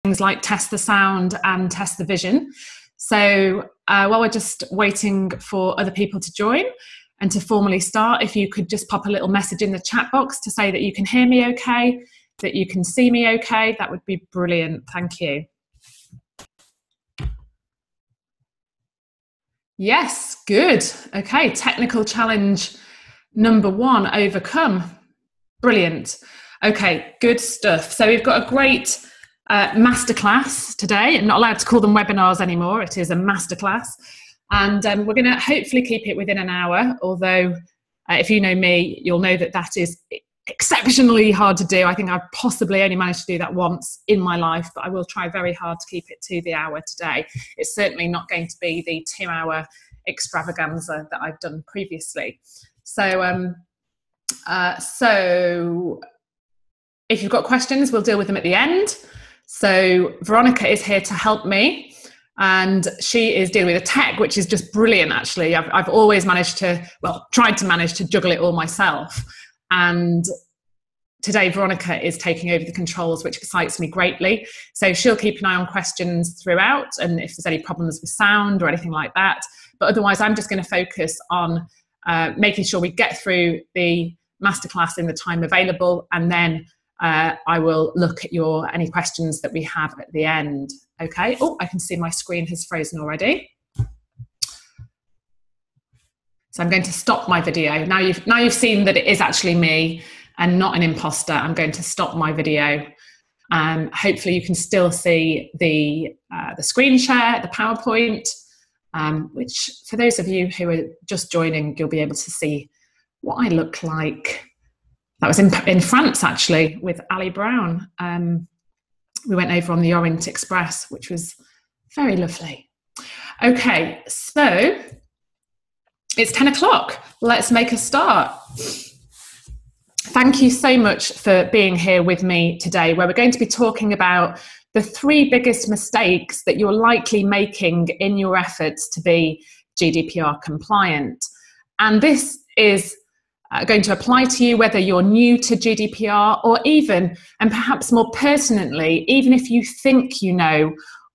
things like test the sound and test the vision. So while we're just waiting for other people to join and to formally start, if you could just pop a little message in the chat box to say that you can hear me okay, that you can see me okay, that would be brilliant. Thank you. Yes, good. Okay, technical challenge number 1 overcome. Brilliant. Okay, good stuff. So we've got a great masterclass today. I'm not allowed to call them webinars anymore. It is a masterclass. And we're going to hopefully keep it within an hour, although if you know me, you'll know that that is exceptionally hard to do. I think I've possibly only managed to do that once in my life, but I will try very hard to keep it to the hour today. It's certainly not going to be the 2-hour extravaganza that I've done previously. So if you've got questions, we'll deal with them at the end. So Veronica is here to help me, and she is dealing with the tech, which is just brilliant, actually. I've always managed to, well, tried to manage to juggle it all myself. And today Veronica is taking over the controls, which excites me greatly. So she'll keep an eye on questions throughout, and if there's any problems with sound or anything like that. But otherwise, I'm just going to focus on making sure we get through the masterclass in the time available, and then I will look at any questions that we have at the end. Okay. Oh, I can see my screen has frozen already. So I'm going to stop my video. Now you've seen that it is actually me and not an imposter. I'm going to stop my video. Hopefully you can still see the screen share, the PowerPoint, which for those of you who are just joining, you'll be able to see what I look like. That was in France, actually, with Ali Brown. We went over on the Orient Express, which was very lovely. Okay, so it's 10 o'clock. Let's make a start. Thank you so much for being here with me today, where we're going to be talking about the 3 biggest mistakes that you're likely making in your efforts to be GDPR compliant. And this is going to apply to you whether you're new to GDPR or even, and perhaps more pertinently, even if you think you know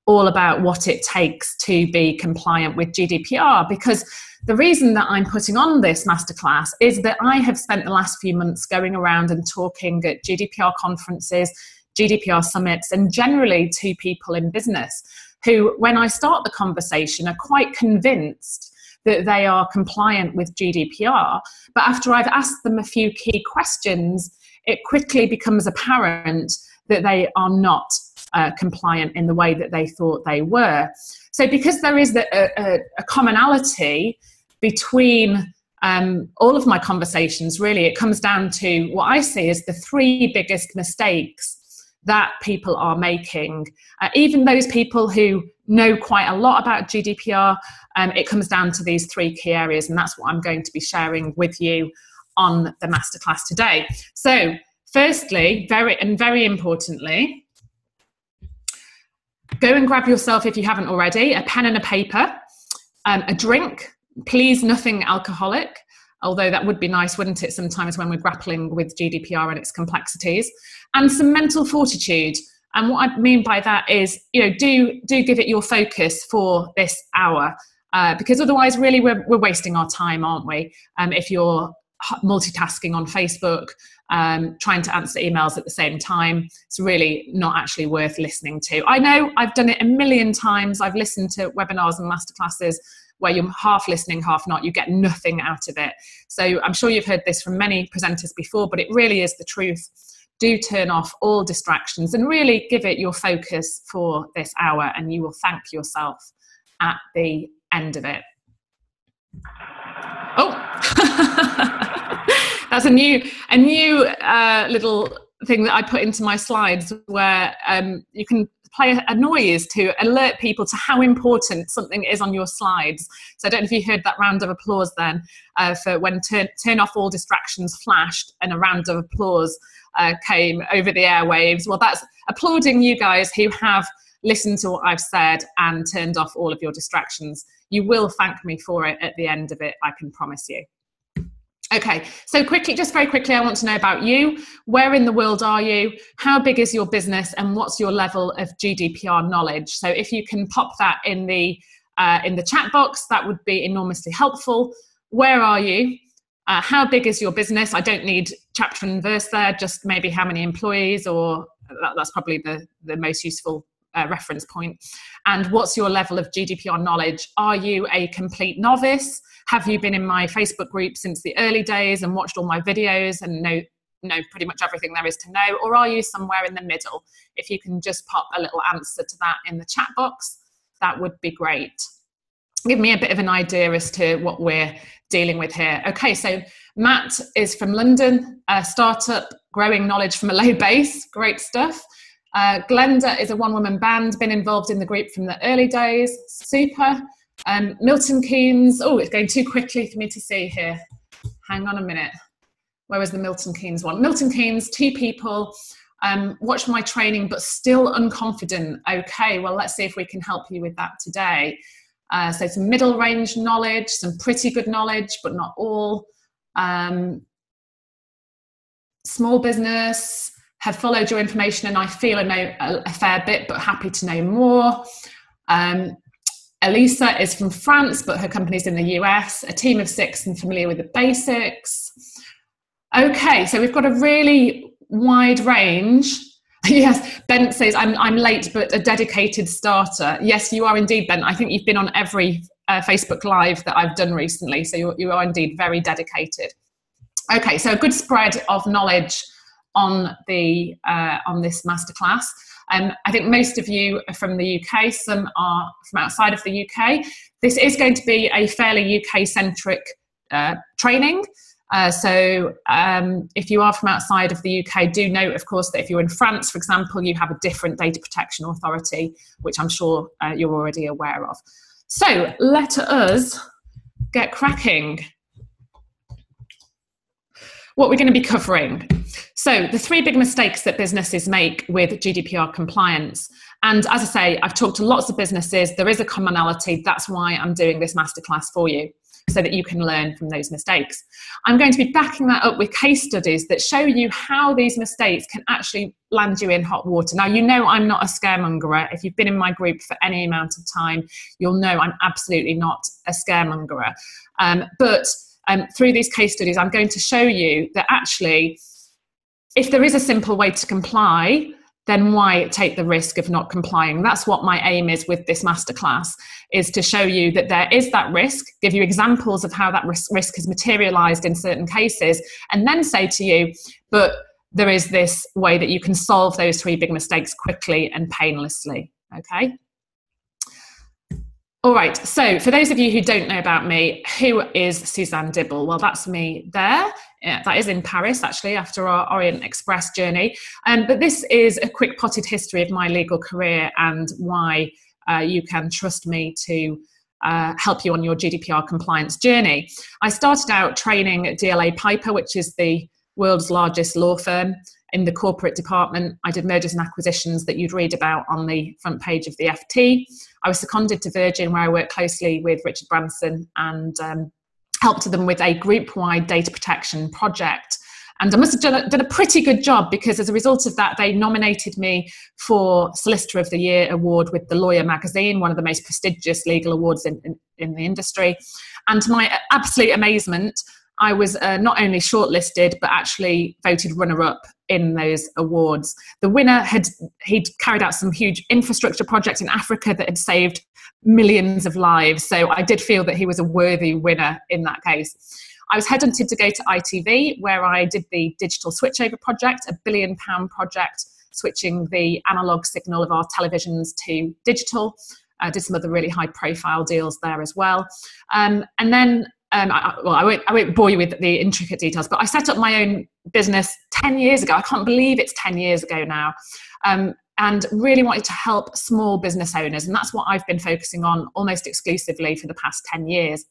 all about what it takes to be compliant with GDPR. Because the reason that I'm putting on this masterclass is that I have spent the last few months going around and talking at GDPR conferences, GDPR summits, and generally to people in business who, when I start the conversation, are quite convinced that they are compliant with GDPR. But after I've asked them a few key questions, it quickly becomes apparent that they are not compliant in the way that they thought they were. So because there is a commonality between all of my conversations, really, it comes down to what I see as the 3 biggest mistakes that people are making. Even those people who know quite a lot about GDPR, it comes down to these 3 key areas, and that's what I'm going to be sharing with you on the masterclass today. So firstly, very importantly, go and grab yourself, if you haven't already, a pen and a paper, a drink, please nothing alcoholic, although that would be nice, wouldn't it, sometimes when we're grappling with GDPR and its complexities, and some mental fortitude. And what I mean by that is, do give it your focus for this hour, because otherwise, really, we're wasting our time, aren't we? If you're multitasking on Facebook, trying to answer emails at the same time, it's really not actually worth listening to. I know I've done it a million times. I've listened to webinars and masterclasses where you're half listening, half not. You get nothing out of it. So I'm sure you've heard this from many presenters before, but it really is the truth. Do turn off all distractions and really give it your focus for this hour, and you will thank yourself at the end of it. Oh, that's a new little thing that I put into my slides where you can play a noise to alert people to how important something is on your slides. So I don't know if you heard that round of applause then for when turn off all distractions flashed and a round of applause came over the airwaves. Well, that's applauding you guys who have listened to what I've said and turned off all of your distractions. You will thank me for it at the end of it, I can promise you. Okay, so quickly, just very quickly, I want to know about you. Where in the world are you? How big is your business? And what's your level of GDPR knowledge? So if you can pop that in the chat box, that would be enormously helpful. Where are you? How big is your business? I don't need chapter and verse there, just maybe how many employees, or that's probably the most useful reference point. And what's your level of GDPR knowledge? Are you a complete novice? Have you been in my Facebook group since the early days and watched all my videos and know pretty much everything there is to know? Or are you somewhere in the middle? If you can just pop a little answer to that in the chat box, that would be great. Give me a bit of an idea as to what we're dealing with here. Okay, so Matt is from London, a startup, growing knowledge from a low base. Great stuff. Glenda is a one-woman band, been involved in the group from the early days. Super. Milton Keynes. Oh, it's going too quickly for me to see here. Hang on a minute. Where was the Milton Keynes one? Milton Keynes, 2 people. Watched my training, but still unconfident. Okay, well, let's see if we can help you with that today. So some middle range knowledge, some pretty good knowledge, but not all. Small business, have followed your information and I feel I know a fair bit, but happy to know more. Elisa is from France, but her company's in the US, a team of 6 and familiar with the basics. Okay, so we've got a really wide range. Yes, Ben says, I'm late, but a dedicated starter. Yes, you are indeed, Ben. I think you've been on every Facebook Live that I've done recently, so you are indeed very dedicated. Okay, so a good spread of knowledge on this masterclass. I think most of you are from the UK, some are from outside of the UK. This is going to be a fairly UK-centric training. So if you are from outside of the UK, do note, of course, that if you're in France, for example, you have a different data protection authority, which I'm sure you're already aware of. So let us get cracking. What we're going to be covering. So the 3 big mistakes that businesses make with GDPR compliance. And as I say, I've talked to lots of businesses. There is a commonality. That's why I'm doing this masterclass for you, so that you can learn from those mistakes. I'm going to be backing that up with case studies that show you how these mistakes can actually land you in hot water. Now, you know I'm not a scaremongerer. If you've been in my group for any amount of time, you'll know I'm absolutely not a scaremongerer. But through these case studies, I'm going to show you that actually, if there is a simple way to comply, then why take the risk of not complying? That's what my aim is with this masterclass, is to show you that there is that risk, give you examples of how that risk has materialized in certain cases, and then say to you, but there is this way that you can solve those 3 big mistakes quickly and painlessly, okay? All right, so for those of you who don't know about me, who is Suzanne Dibble? Well, that's me there. Yeah, that is in Paris, actually, after our Orient Express journey. But this is a quick potted history of my legal career and why you can trust me to help you on your GDPR compliance journey. I started out training at DLA Piper, which is the world's largest law firm. In the corporate department, I did mergers and acquisitions that you'd read about on the front page of the FT. I was seconded to Virgin, where I worked closely with Richard Branson and helped them with a group-wide data protection project. And I must have done a pretty good job, because as a result of that, they nominated me for Solicitor of the Year award with The Lawyer magazine, one of the most prestigious legal awards in the industry. And to my absolute amazement, I was not only shortlisted, but actually voted runner-up in those awards. The winner he'd carried out some huge infrastructure project in Africa that had saved millions of lives. So I did feel that he was a worthy winner in that case. I was headhunted to go to ITV, where I did the digital switchover project, a £1 billion project, switching the analogue signal of our televisions to digital. I did some other really high profile deals there as well. And then I won't bore you with the intricate details, but I set up my own business 10 years ago. I can't believe it's 10 years ago now. And really wanted to help small business owners. And that's what I've been focusing on almost exclusively for the past 10 years.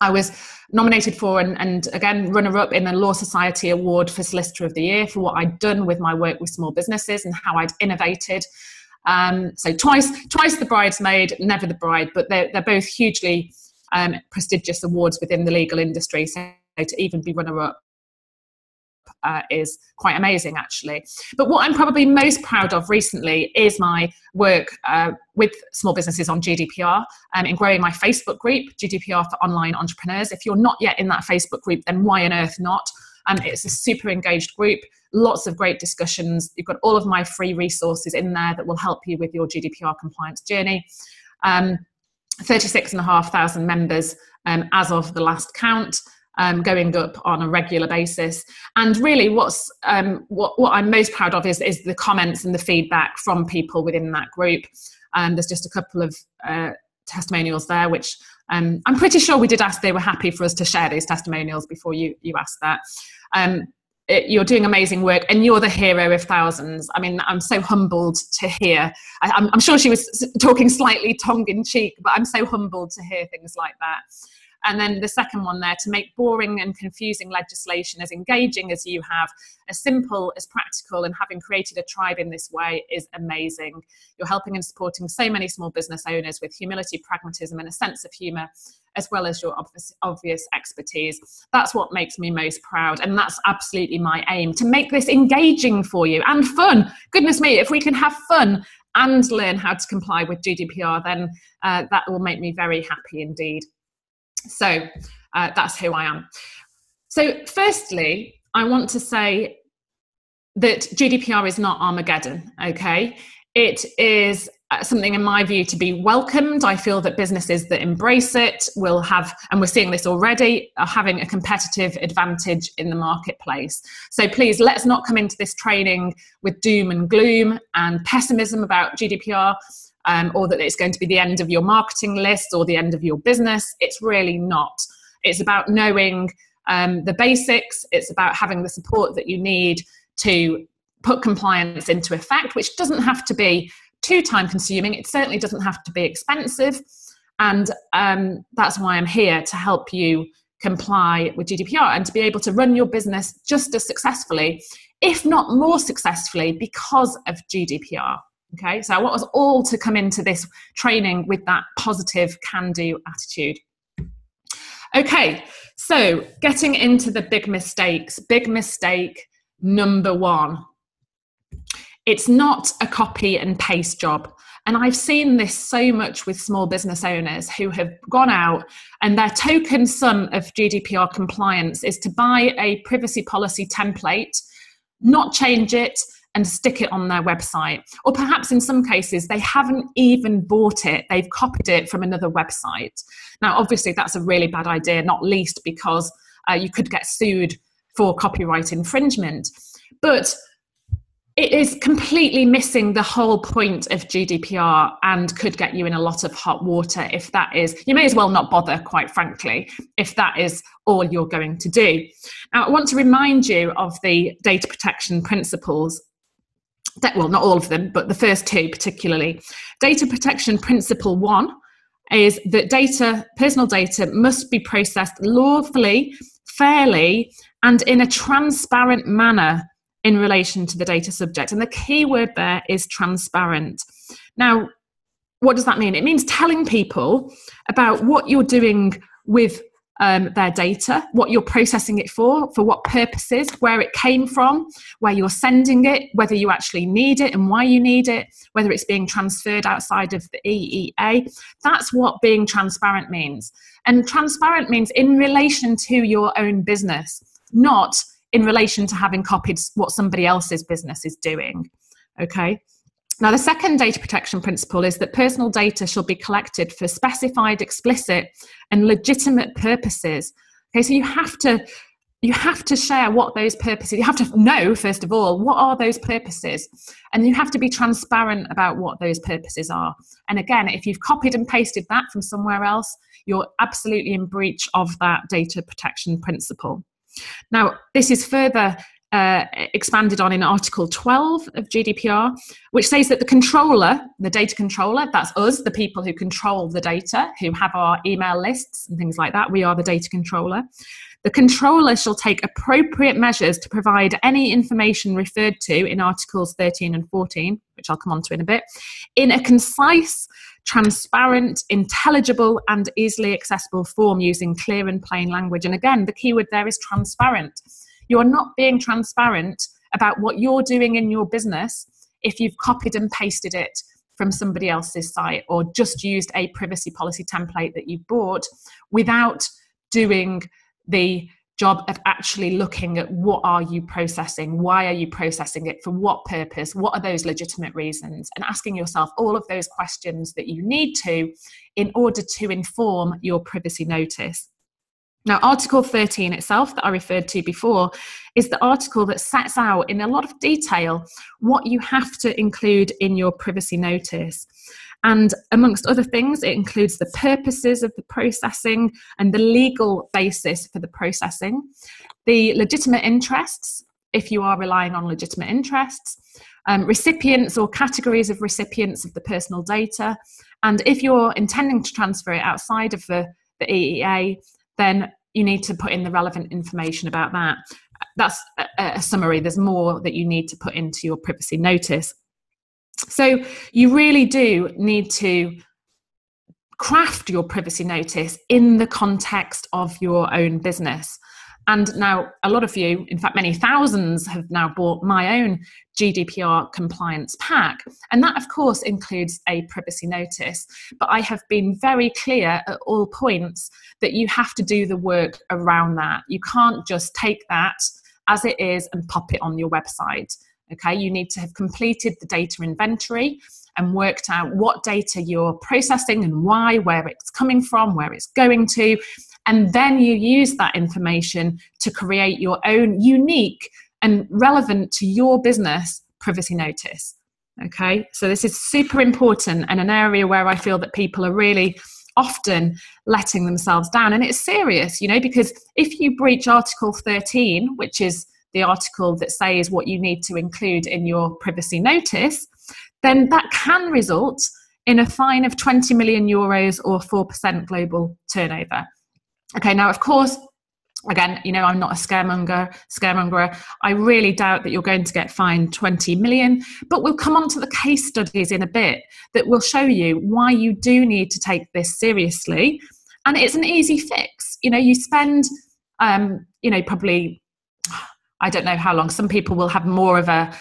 I was nominated for and again, runner-up in the Law Society Award for Solicitor of the Year for what I'd done with my work with small businesses and how I'd innovated. So twice the bridesmaid, never the bride, but they're both hugely prestigious awards within the legal industry. So to even be runner-up is quite amazing, actually. But what I'm probably most proud of recently is my work with small businesses on GDPR in growing my Facebook group, GDPR for Online Entrepreneurs. If you're not yet in that Facebook group, then why on earth not? It's a super engaged group, lots of great discussions. You've got all of my free resources in there that will help you with your GDPR compliance journey. 36,500 members as of the last count. Going up on a regular basis. And really what I'm most proud of is the comments and the feedback from people within that group. There's just a couple of testimonials there, which I'm pretty sure we did ask, they were happy for us to share those testimonials before you asked that. You're doing amazing work and you're the hero of thousands. I mean, I'm so humbled to hear. I'm sure she was talking slightly tongue-in-cheek, but I'm so humbled to hear things like that. And then the second one there, to make boring and confusing legislation as engaging as you have, as simple, as practical, and having created a tribe in this way is amazing. You're helping and supporting so many small business owners with humility, pragmatism, and a sense of humour, as well as your obvious expertise. That's what makes me most proud. And that's absolutely my aim, to make this engaging for you and fun. Goodness me, if we can have fun and learn how to comply with GDPR, then that will make me very happy indeed. So that's who I am. So firstly, I want to say that GDPR is not Armageddon, okay? It is something, in my view, to be welcomed. I feel that businesses that embrace it will have, and we're seeing this already, are having a competitive advantage in the marketplace. So please, let's not come into this training with doom and gloom and pessimism about GDPR. Or that it's going to be the end of your marketing list or the end of your business. It's really not. It's about knowing the basics. It's about having the support that you need to put compliance into effect, which doesn't have to be too time consuming. It certainly doesn't have to be expensive. And that's why I'm here, to help you comply with GDPR and to be able to run your business just as successfully, if not more successfully, because of GDPR. Okay, so I want us all to come into this training with that positive can-do attitude. Okay, so getting into the big mistakes. Big mistake number one. It's not a copy and paste job. And I've seen this so much with small business owners who have gone out and their token sum of GDPR compliance is to buy a privacy policy template, not change it, and stick it on their website. Or perhaps in some cases, they haven't even bought it. They've copied it from another website. Now, obviously, that's a really bad idea, not least because you could get sued for copyright infringement. But it is completely missing the whole point of GDPR and could get you in a lot of hot water if that is, you may as well not bother, quite frankly, if that is all you're going to do. Now, I want to remind you of the data protection principles. Well, not all of them, but the first two particularly. Data protection principle 1 is that personal data must be processed lawfully, fairly, and in a transparent manner in relation to the data subject. And the key word there is transparent. Now, what does that mean? It means telling people about what you're doing with their data, what you're processing it for what purposes, where it came from, where you're sending it, whether you actually need it and why you need it, whether it's being transferred outside of the EEA. That's what being transparent means. And transparent means in relation to your own business, not in relation to having copied what somebody else's business is doing. Okay. Now, the second data protection principle is that personal data shall be collected for specified, explicit, and legitimate purposes. Okay, so you have to share what those purposes. You have to know, first of all, what are those purposes, and you have to be transparent about what those purposes are. And again, if you've copied and pasted that from somewhere else, you're absolutely in breach of that data protection principle. Now, this is further expanded on in Article 12 of GDPR, which says that the controller, the data controller, that's us, the people who control the data, who have our email lists and things like that, we are the data controller. The controller shall take appropriate measures to provide any information referred to in Articles 13 and 14, which I'll come on to in a bit, in a concise, transparent, intelligible, and easily accessible form using clear and plain language. And again, the keyword there is transparent. You're not being transparent about what you're doing in your business if you've copied and pasted it from somebody else's site or just used a privacy policy template that you bought without doing the job of actually looking at what are you processing, why are you processing it, for what purpose, what are those legitimate reasons, and asking yourself all of those questions that you need to in order to inform your privacy notice. Now, Article 13 itself that I referred to before is the article that sets out in a lot of detail what you have to include in your privacy notice. And amongst other things, it includes the purposes of the processing and the legal basis for the processing, the legitimate interests, if you are relying on legitimate interests, recipients or categories of recipients of the personal data. And if you're intending to transfer it outside of the EEA, then you need to put in the relevant information about that. That's a summary. There's more that you need to put into your privacy notice. So you really do need to craft your privacy notice in the context of your own business. And now a lot of you, in fact, many thousands have now bought my own GDPR compliance pack. And that, of course, includes a privacy notice. But I have been very clear at all points that you have to do the work around that. You can't just take that as it is and pop it on your website. Okay, you need to have completed the data inventory and worked out what data you're processing and why, where it's coming from, where it's going to. And then you use that information to create your own unique and relevant to your business privacy notice. Okay, so this is super important and an area where I feel that people are really often letting themselves down. And it's serious, you know, because if you breach Article 13, which is the article that says what you need to include in your privacy notice, then that can result in a fine of 20 million euros or 4% global turnover. Okay, now, of course, again, you know, I'm not a scaremonger. I really doubt that you're going to get fined 20 million, but we'll come on to the case studies in a bit that will show you why you do need to take this seriously. And it's an easy fix. You know, you spend, probably, I don't know how long. Some people will have more of a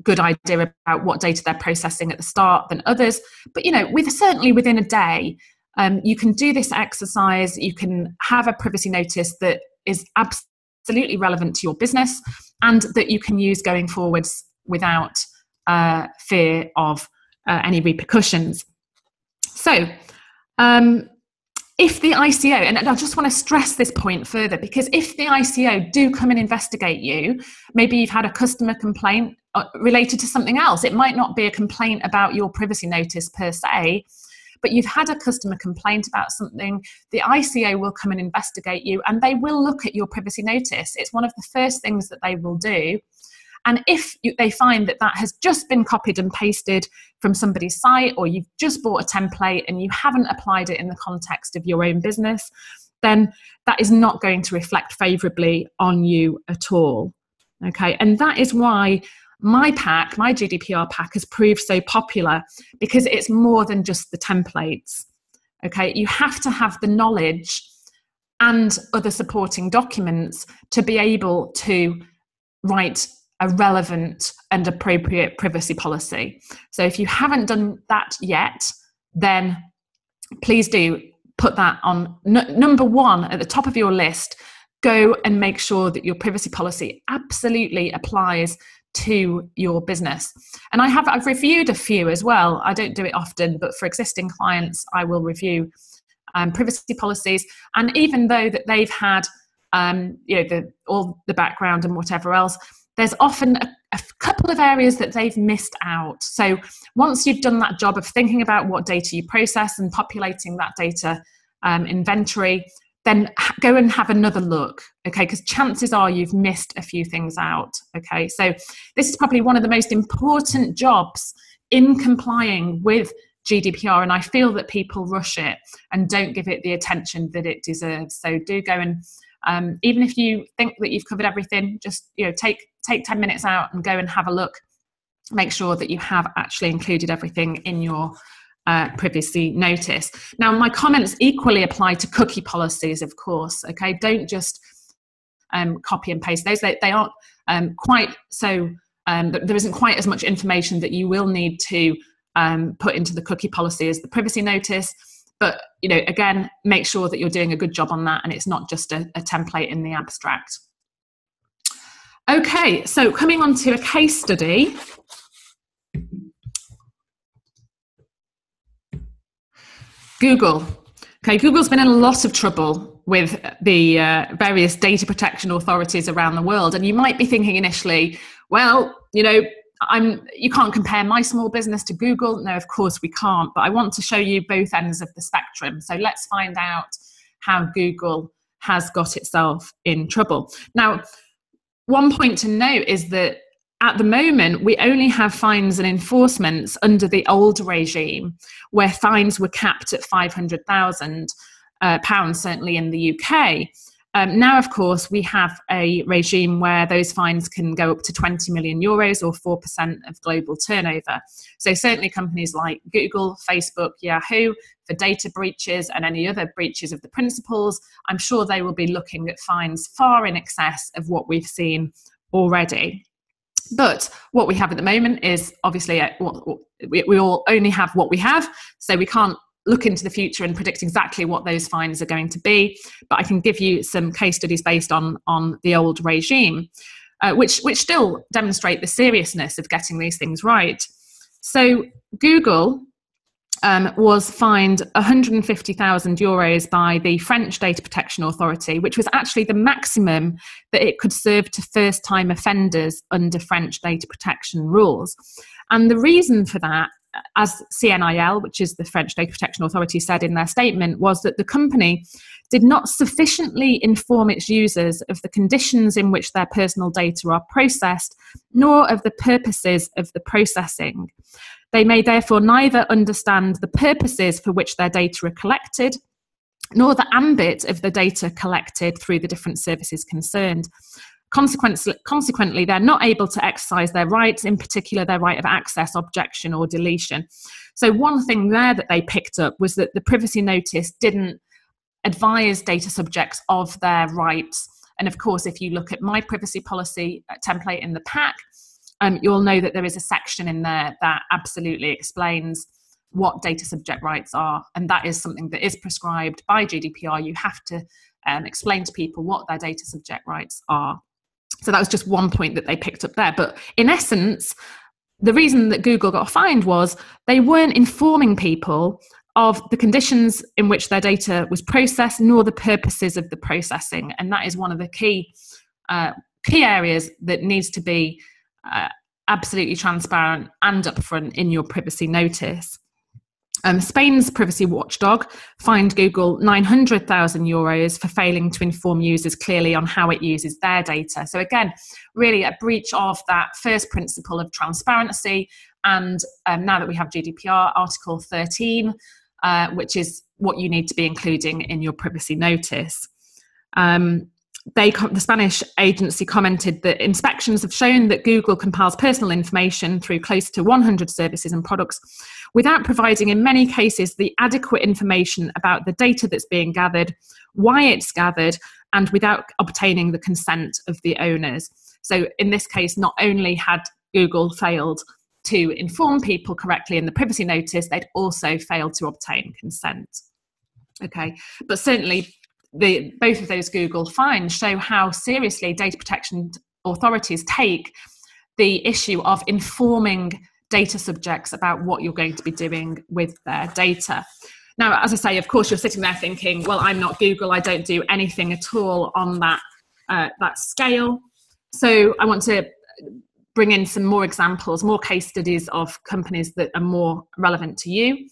good idea about what data they're processing at the start than others. But, you know, certainly within a day, you can do this exercise. You can have a privacy notice that is absolutely relevant to your business and that you can use going forwards without fear of any repercussions. So, if the ICO, and I just want to stress this point further, because if the ICO do come and investigate you, maybe you've had a customer complaint related to something else. It might not be a complaint about your privacy notice per se, but you've had a customer complaint about something, the ICO will come and investigate you and they will look at your privacy notice. It's one of the first things that they will do. And if they find that that has just been copied and pasted from somebody's site, or you've just bought a template and you haven't applied it in the context of your own business, then that is not going to reflect favourably on you at all. Okay, and that is why my pack, my GDPR pack, has proved so popular, because it's more than just the templates. Okay, you have to have the knowledge and other supporting documents to be able to write a relevant and appropriate privacy policy. So if you haven't done that yet, then please do put that on number one at the top of your list. Go and make sure that your privacy policy absolutely applies to your business. And I've reviewed a few as well. I don't do it often, but for existing clients, I will review privacy policies. And even though that they've had all the background and whatever else, there's often a couple of areas that they've missed out. So once you've done that job of thinking about what data you process and populating that data inventory, then go and have another look, okay? Because chances are you've missed a few things out, okay? So this is probably one of the most important jobs in complying with GDPR, and I feel that people rush it and don't give it the attention that it deserves. So do go and even if you think that you've covered everything, just take 10 minutes out and go and have a look. Make sure that you have actually included everything in your privacy notice. Now, my comments equally apply to cookie policies, of course. Okay, don't just copy and paste those. They aren't quite so. There isn't quite as much information that you will need to put into the cookie policy as the privacy notice. But again, make sure that you're doing a good job on that, and it's not just a template in the abstract. Okay, so coming on to a case study. Google. Okay, Google's been in a lot of trouble with the various data protection authorities around the world. And you might be thinking initially, well, you can't compare my small business to Google. No, of course we can't. But I want to show you both ends of the spectrum. So let's find out how Google has got itself in trouble. Now, one point to note is that at the moment, we only have fines and enforcements under the old regime, where fines were capped at £500,000, certainly in the UK. Now, of course, we have a regime where those fines can go up to €20 million or 4% of global turnover. So certainly companies like Google, Facebook, Yahoo, for data breaches and any other breaches of the principles, I'm sure they will be looking at fines far in excess of what we've seen already. But what we have at the moment is obviously we all only have what we have, so we can't look into the future and predict exactly what those fines are going to be. But I can give you some case studies based on the old regime, which still demonstrate the seriousness of getting these things right. So Google was fined €150,000 by the French Data Protection Authority, which was actually the maximum that it could serve to first-time offenders under French data protection rules. And the reason for that, as CNIL, which is the French Data Protection Authority, said in their statement, was that the company did not sufficiently inform its users of the conditions in which their personal data are processed, nor of the purposes of the processing. They may therefore neither understand the purposes for which their data are collected, nor the ambit of the data collected through the different services concerned. Consequently, they're not able to exercise their rights, in particular their right of access, objection, or deletion. So one thing there that they picked up was that the privacy notice didn't advise data subjects of their rights. And of course, if you look at my privacy policy template in the pack, you'll know that there is a section in there that absolutely explains what data subject rights are. And that is something that is prescribed by GDPR. You have to explain to people what their data subject rights are. So that was just one point that they picked up there. But in essence, the reason that Google got fined was they weren't informing people of the conditions in which their data was processed, nor the purposes of the processing. And that is one of the key areas that needs to be absolutely transparent and upfront in your privacy notice. Spain's privacy watchdog fined Google €900,000 for failing to inform users clearly on how it uses their data. So again, really a breach of that first principle of transparency. And now that we have GDPR, Article 13, which is what you need to be including in your privacy notice. The Spanish agency commented that inspections have shown that Google compiles personal information through close to 100 services and products without providing, in many cases, the adequate information about the data that's being gathered, why it's gathered, and without obtaining the consent of the owners. So in this case, not only had Google failed to inform people correctly in the privacy notice, they'd also failed to obtain consent. Okay, but certainly both of those Google fines show how seriously data protection authorities take the issue of informing data subjects about what you're going to be doing with their data. Now, as I say, of course, you're sitting there thinking, well, I'm not Google, I don't do anything at all on that scale. So I want to bring in some more examples, more case studies of companies that are more relevant to you.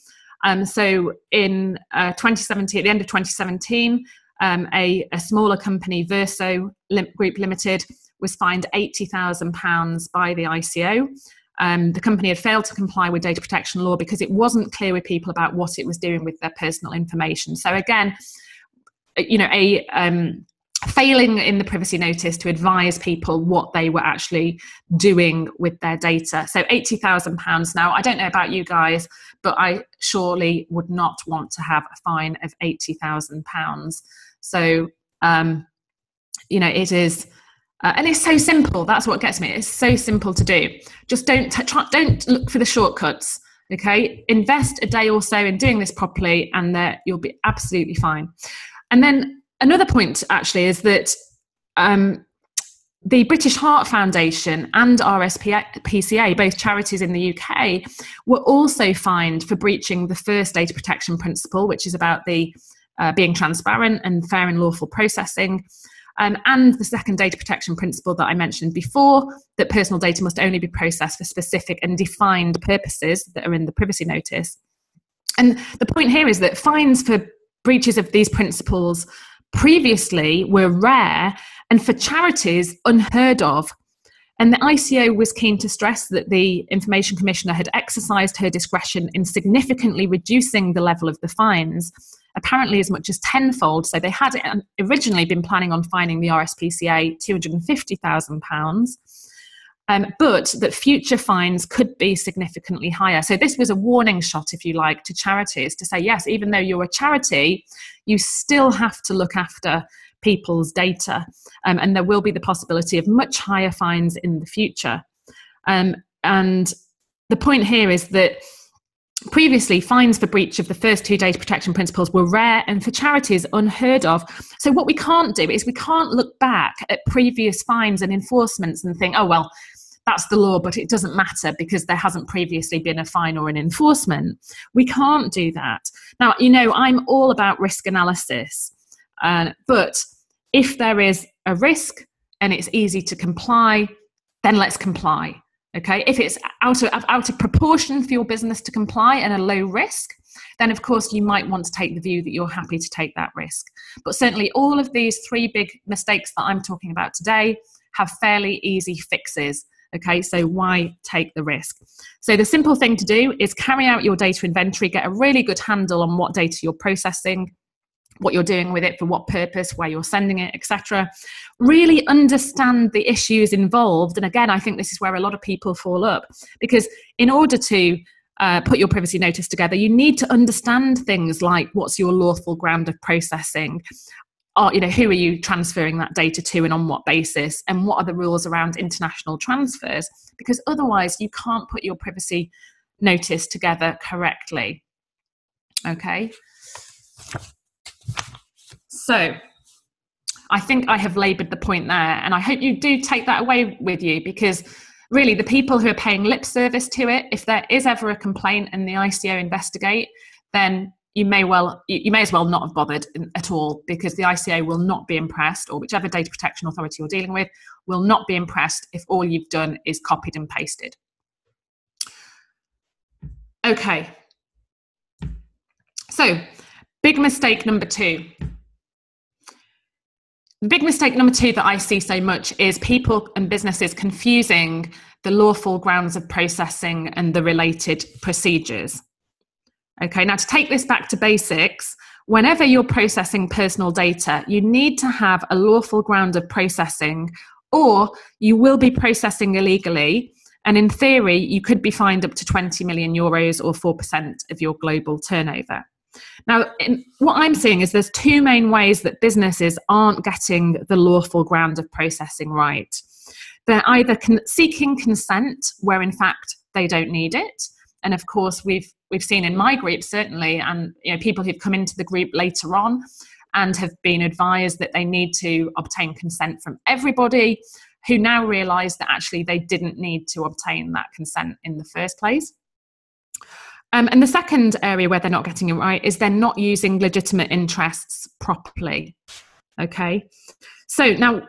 So in 2017, at the end of 2017, a smaller company, Verso Group Limited, was fined £80,000 by the ICO. The company had failed to comply with data protection law because it wasn't clear with people about what it was doing with their personal information. So again, a failing in the privacy notice to advise people what they were actually doing with their data. So £80,000. Now, I don't know about you guys, but I surely would not want to have a fine of £80,000. So, it is, and it's so simple. That's what gets me. It's so simple to do. Just don't look for the shortcuts. Okay, invest a day or so in doing this properly, and you'll be absolutely fine. And then another point actually is that the British Heart Foundation and RSPCA, both charities in the UK, were also fined for breaching the first data protection principle, which is about the being transparent and fair and lawful processing. And the second data protection principle that I mentioned before, that personal data must only be processed for specific and defined purposes that are in the privacy notice. And the point here is that fines for breaches of these principles previously were rare and for charities unheard of. And the ICO was keen to stress that the Information Commissioner had exercised her discretion in significantly reducing the level of the fines, apparently as much as tenfold. So they had originally been planning on fining the RSPCA £250,000, but that future fines could be significantly higher. So this was a warning shot, if you like, to charities to say, yes, even though you're a charity, you still have to look after people's data, and there will be the possibility of much higher fines in the future. And the point here is that previously, fines for breach of the first two data protection principles were rare and for charities unheard of. So what we can't do is we can't look back at previous fines and enforcements and think, oh, well, that's the law, but it doesn't matter because there hasn't previously been a fine or an enforcement. We can't do that. Now, I'm all about risk analysis, but if there is a risk and it's easy to comply, then let's comply. Okay, if it's out of proportion for your business to comply and a low risk, then of course you might want to take the view that you're happy to take that risk. But certainly all of these three big mistakes that I'm talking about today have fairly easy fixes. Okay, so why take the risk? So the simple thing to do is carry out your data inventory, get a really good handle on what data you're processing, what you're doing with it, for what purpose, where you're sending it, etc. Really understand the issues involved. And again, I think this is where a lot of people fall up, because in order to put your privacy notice together, you need to understand things like what's your lawful ground of processing, who are you transferring that data to and on what basis, and what are the rules around international transfers, because otherwise you can't put your privacy notice together correctly. Okay. So I think I have laboured the point there, and I hope you do take that away with you, because really the people who are paying lip service to it, if there is ever a complaint and the ICO investigate, then you may as well not have bothered at all, because the ICO will not be impressed, or whichever data protection authority you're dealing with will not be impressed if all you've done is copied and pasted. Okay. So, big mistake number two. The big mistake number two that I see so much is people and businesses confusing the lawful grounds of processing and the related procedures. Okay, now to take this back to basics, whenever you're processing personal data, you need to have a lawful ground of processing, or you will be processing illegally. And in theory, you could be fined up to 20 million euros or 4% of your global turnover. Now, what I'm seeing is there's two main ways that businesses aren't getting the lawful ground of processing right. They're either seeking consent where in fact they don't need it. And of course, we've seen in my group certainly, and people who've come into the group later on and have been advised that they need to obtain consent from everybody, who now realise that actually they didn't need to obtain that consent in the first place. And the second area where they're not getting it right is they're not using legitimate interests properly. Okay, so now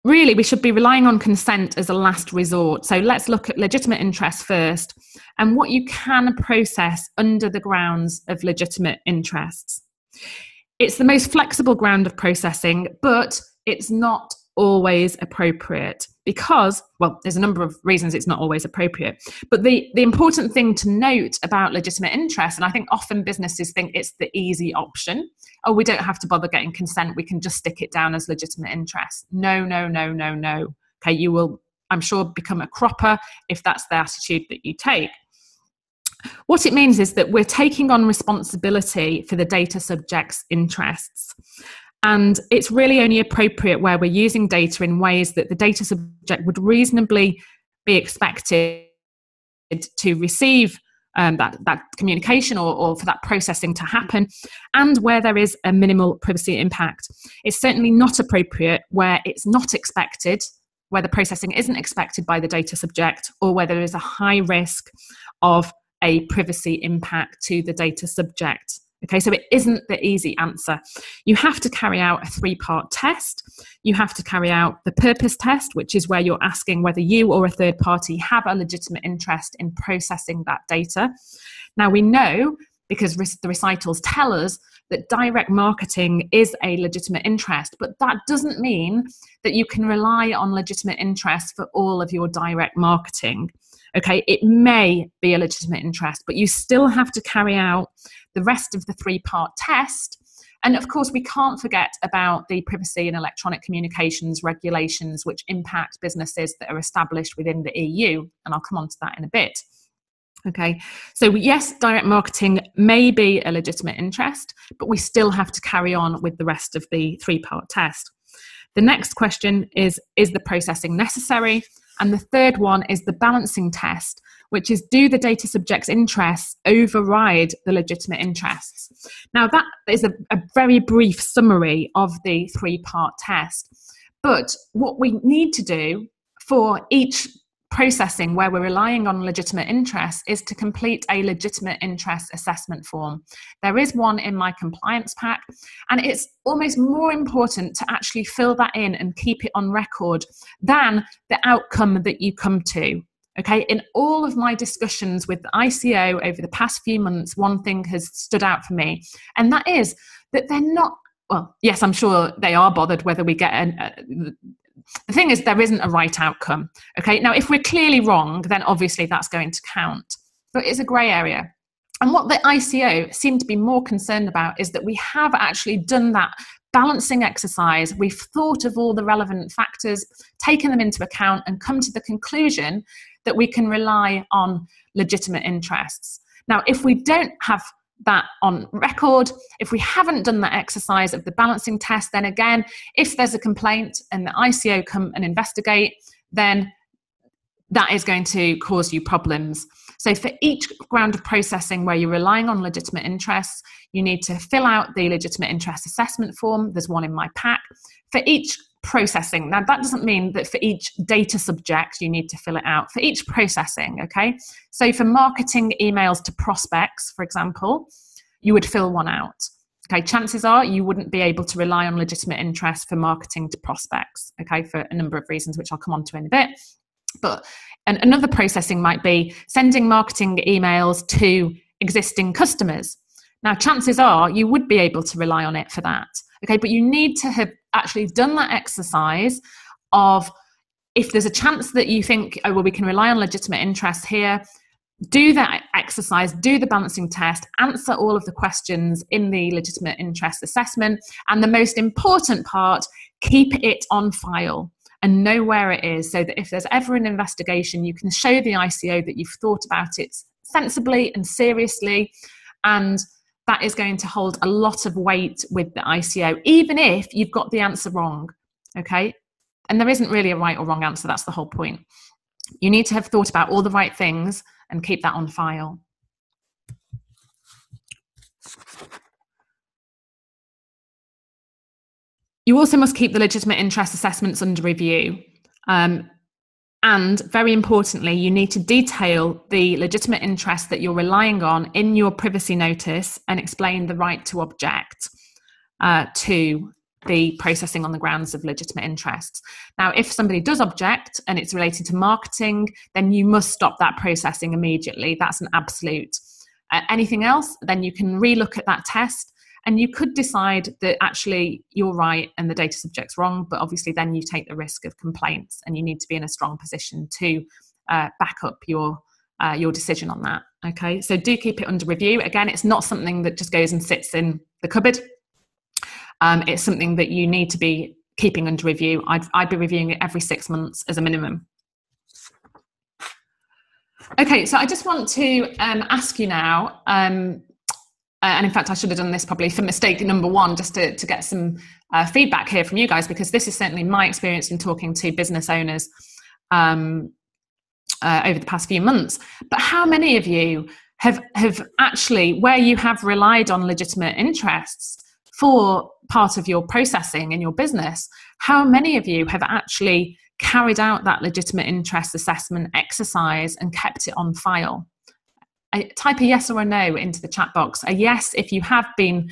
really we should be relying on consent as a last resort. So let's look at legitimate interests first and what you can process under the grounds of legitimate interests. It's the most flexible ground of processing, but it's not always appropriate, because, well, there's a number of reasons it's not always appropriate. But the important thing to note about legitimate interest, and I think often businesses think it's the easy option. Oh, we don't have to bother getting consent. We can just stick it down as legitimate interest. No, no, no, no, no. Okay, you will, I'm sure, become a cropper if that's the attitude that you take. What it means is that we're taking on responsibility for the data subject's interests. And it's really only appropriate where we're using data in ways that the data subject would reasonably be expected to receive that communication or for that processing to happen, and where there is a minimal privacy impact. It's certainly not appropriate where it's not expected, where the processing isn't expected by the data subject, or where there is a high risk of a privacy impact to the data subject. Okay, so it isn't the easy answer. You have to carry out a 3-part test. You have to carry out the purpose test, which is where you're asking whether you or a third party have a legitimate interest in processing that data. Now, we know, because the recitals tell us, that direct marketing is a legitimate interest, but that doesn't mean that you can rely on legitimate interest for all of your direct marketing. Okay, it may be a legitimate interest, but you still have to carry out the rest of the 3-part test. And of course, we can't forget about the privacy and electronic communications regulations, which impact businesses that are established within the EU. And I'll come on to that in a bit. Okay, so yes, direct marketing may be a legitimate interest, but we still have to carry on with the rest of the 3-part test. The next question is the processing necessary? And the third one is the balancing test, which is, do the data subject's interests override the legitimate interests? Now, that is a very brief summary of the 3-part test. But what we need to do for each processing where we're relying on legitimate interests is to complete a legitimate interest assessment form. There is one in my compliance pack, and it's almost more important to actually fill that in and keep it on record than the outcome that you come to. Okay, in all of my discussions with the ICO over the past few months, one thing has stood out for me, and that is that they're not, well, yes, I'm sure they are bothered whether we get the thing is, there isn't a right outcome. Okay, now if we're clearly wrong, then obviously that's going to count. But it's a grey area. And what the ICO seem to be more concerned about is that we have actually done that balancing exercise. We've thought of all the relevant factors, taken them into account, and come to the conclusion that we can rely on legitimate interests. Now, if we don't have that on record, if we haven't done that exercise of the balancing test, then again, if there's a complaint and the ICO come and investigate, then that is going to cause you problems. So for each round of processing where you're relying on legitimate interests, you need to fill out the legitimate interest assessment form. There's one in my pack. For each processing, now that doesn't mean that for each data subject you need to fill it out. For each processing, okay? So for marketing emails to prospects, for example, you would fill one out. Okay, chances are you wouldn't be able to rely on legitimate interest for marketing to prospects, okay, for a number of reasons, which I'll come on to in a bit. But another processing might be sending marketing emails to existing customers. Now, chances are you would be able to rely on it for that. Okay, but you need to have actually done that exercise of, if there's a chance that you think, oh, well, we can rely on legitimate interest here, do that exercise, do the balancing test, answer all of the questions in the legitimate interest assessment. And the most important part, keep it on file and know where it is, so that if there's ever an investigation, you can show the ICO that you've thought about it sensibly and seriously, and that is going to hold a lot of weight with the ICO, even if you've got the answer wrong, okay? And there isn't really a right or wrong answer, that's the whole point. You need to have thought about all the right things and keep that on file. You also must keep the legitimate interest assessments under review. And very importantly, you need to detail the legitimate interest that you're relying on in your privacy notice and explain the right to object to the processing on the grounds of legitimate interests. Now, if somebody does object and it's related to marketing, then you must stop that processing immediately. That's an absolute. Anything else, then you can relook at that test And you could decide that actually you're right and the data subject's wrong, but obviously then you take the risk of complaints, and you need to be in a strong position to back up your decision on that. Okay, so do keep it under review. Again, it's not something that just goes and sits in the cupboard. It's something that you need to be keeping under review. I'd be reviewing it every 6 months as a minimum. Okay, so I just want to ask you now, and in fact I should have done this probably for mistake number one, just to get some feedback here from you guys, because this is certainly my experience in talking to business owners over the past few months. But how many of you have actually, where you have relied on legitimate interests for part of your processing in your business, how many of you have actually carried out that legitimate interest assessment exercise and kept it on file? Type a yes or a no into the chat box. A yes if you have been,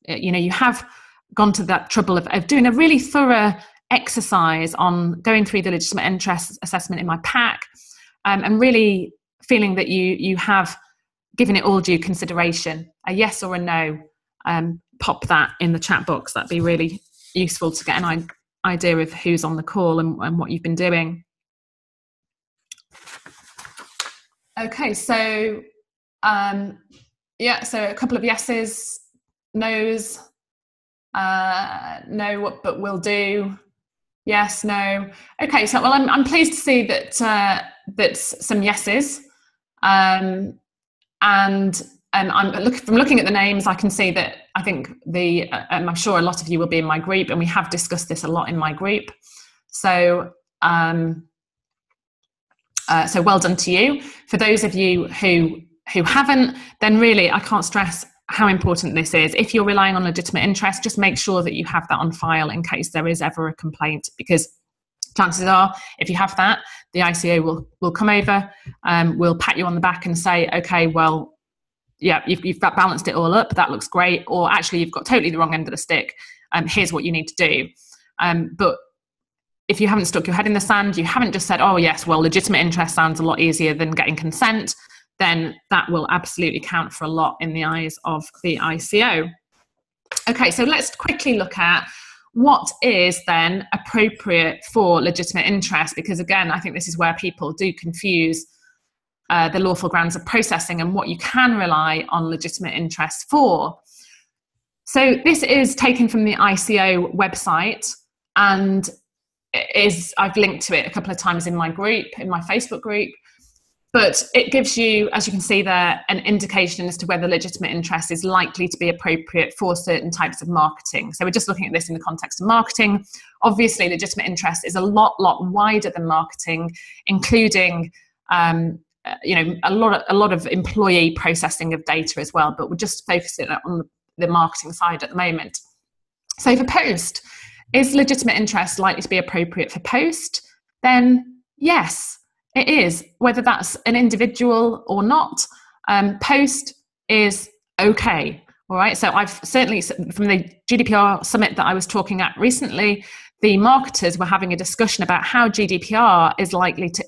you have gone to that trouble of doing a really thorough exercise on going through the legitimate interest assessment in my pack, and really feeling that you have given it all due consideration. A yes or a no, pop that in the chat box. That'd be really useful to get an idea of who's on the call and what you've been doing. Okay, so so a couple of yeses, nos, no, but will do. Yes, no. Okay, so well, I'm pleased to see that that's some yeses, and I'm from looking at the names, I can see that I think I'm sure a lot of you will be in my group, and we have discussed this a lot in my group. So so well done to you. For those of you who haven't, then really I can't stress how important this is. If you're relying on legitimate interest, just make sure that you have that on file in case there is ever a complaint, because chances are, if you have that, the ICO will come over, will pat you on the back and say, okay, well, yeah, you've balanced it all up, that looks great, or actually you've got totally the wrong end of the stick, here's what you need to do. But if you haven't stuck your head in the sand, you haven't just said, oh yes, well, legitimate interest sounds a lot easier than getting consent, then that will absolutely count for a lot in the eyes of the ICO. Okay, so let's quickly look at what is then appropriate for legitimate interest, because again, I think this is where people do confuse the lawful grounds of processing and what you can rely on legitimate interest for. So this is taken from the ICO website, and I've linked to it a couple of times in my group, in my Facebook group. But it gives you, as you can see there, an indication as to whether legitimate interest is likely to be appropriate for certain types of marketing. So we're just looking at this in the context of marketing. Obviously, legitimate interest is a lot wider than marketing, including a lot of employee processing of data as well. But we're just focusing on the marketing side at the moment. So for post, is legitimate interest likely to be appropriate for post? Then yes. It is, whether that's an individual or not. Post is okay, all right? So I've certainly, from the GDPR summit that I was talking at recently, the marketers were having a discussion about how GDPR is likely to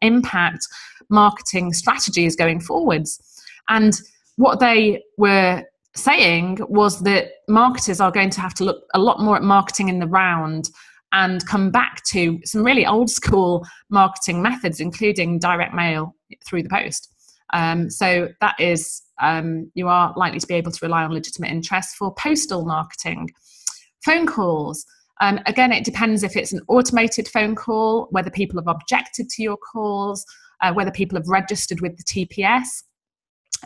impact marketing strategies going forwards. And what they were saying was that marketers are going to have to look a lot more at marketing in the round and come back to some really old school marketing methods, including direct mail through the post. So that is, you are likely to be able to rely on legitimate interest for postal marketing. Phone calls. Again, it depends if it's an automated phone call, whether people have objected to your calls, whether people have registered with the TPS.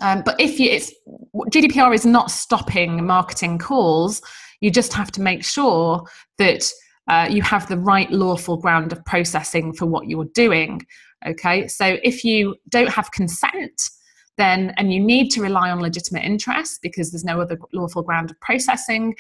But GDPR is not stopping marketing calls. You just have to make sure that you have the right lawful ground of processing for what you're doing. Okay, so if you don't have consent, and you need to rely on legitimate interest because there's no other lawful ground of processing,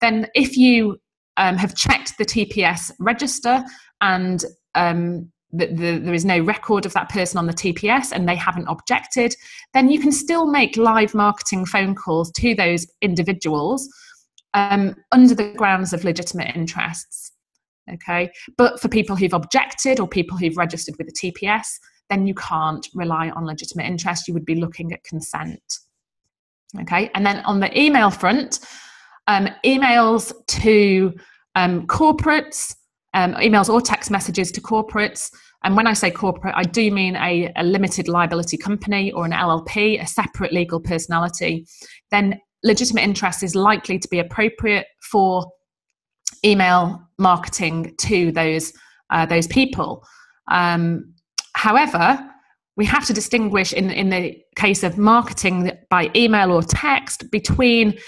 then if you have checked the TPS register and there is no record of that person on the TPS and they haven't objected, then you can still make live marketing phone calls to those individuals under the grounds of legitimate interests. Okay, but for people who've objected or people who've registered with the TPS, then you can't rely on legitimate interest. You would be looking at consent. Okay, and then on the email front, emails to corporates, emails or text messages to corporates. And when I say corporate, I do mean a limited liability company or an LLP, a separate legal personality. Then legitimate interest is likely to be appropriate for email marketing to those people. However, we have to distinguish in the case of marketing by email or text between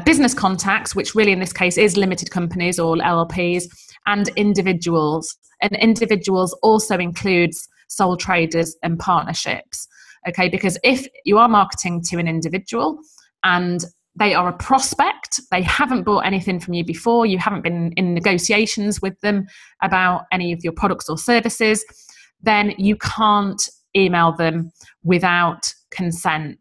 business contacts, which really in this case is limited companies or LLPs, and individuals. And individuals also includes sole traders and partnerships. Okay, because if you are marketing to an individual and they are a prospect, they haven't bought anything from you before, you haven't been in negotiations with them about any of your products or services, then you can't email them without consent.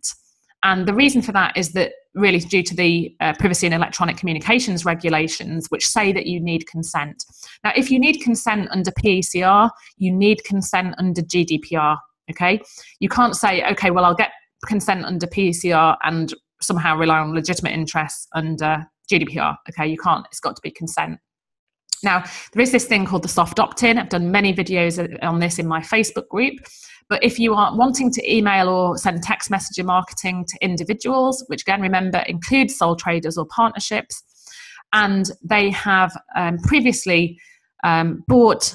And the reason for that is that really due to the privacy and electronic communications regulations, which say that you need consent. Now, if you need consent under PECR, you need consent under GDPR, okay? You can't say, okay, well, I'll get consent under PECR and somehow rely on legitimate interests under GDPR, okay? You can't, it's got to be consent. Now, there is this thing called the soft opt-in. I've done many videos on this in my Facebook group. But if you are wanting to email or send text messenger marketing to individuals, which again, remember, includes sole traders or partnerships, and they have previously bought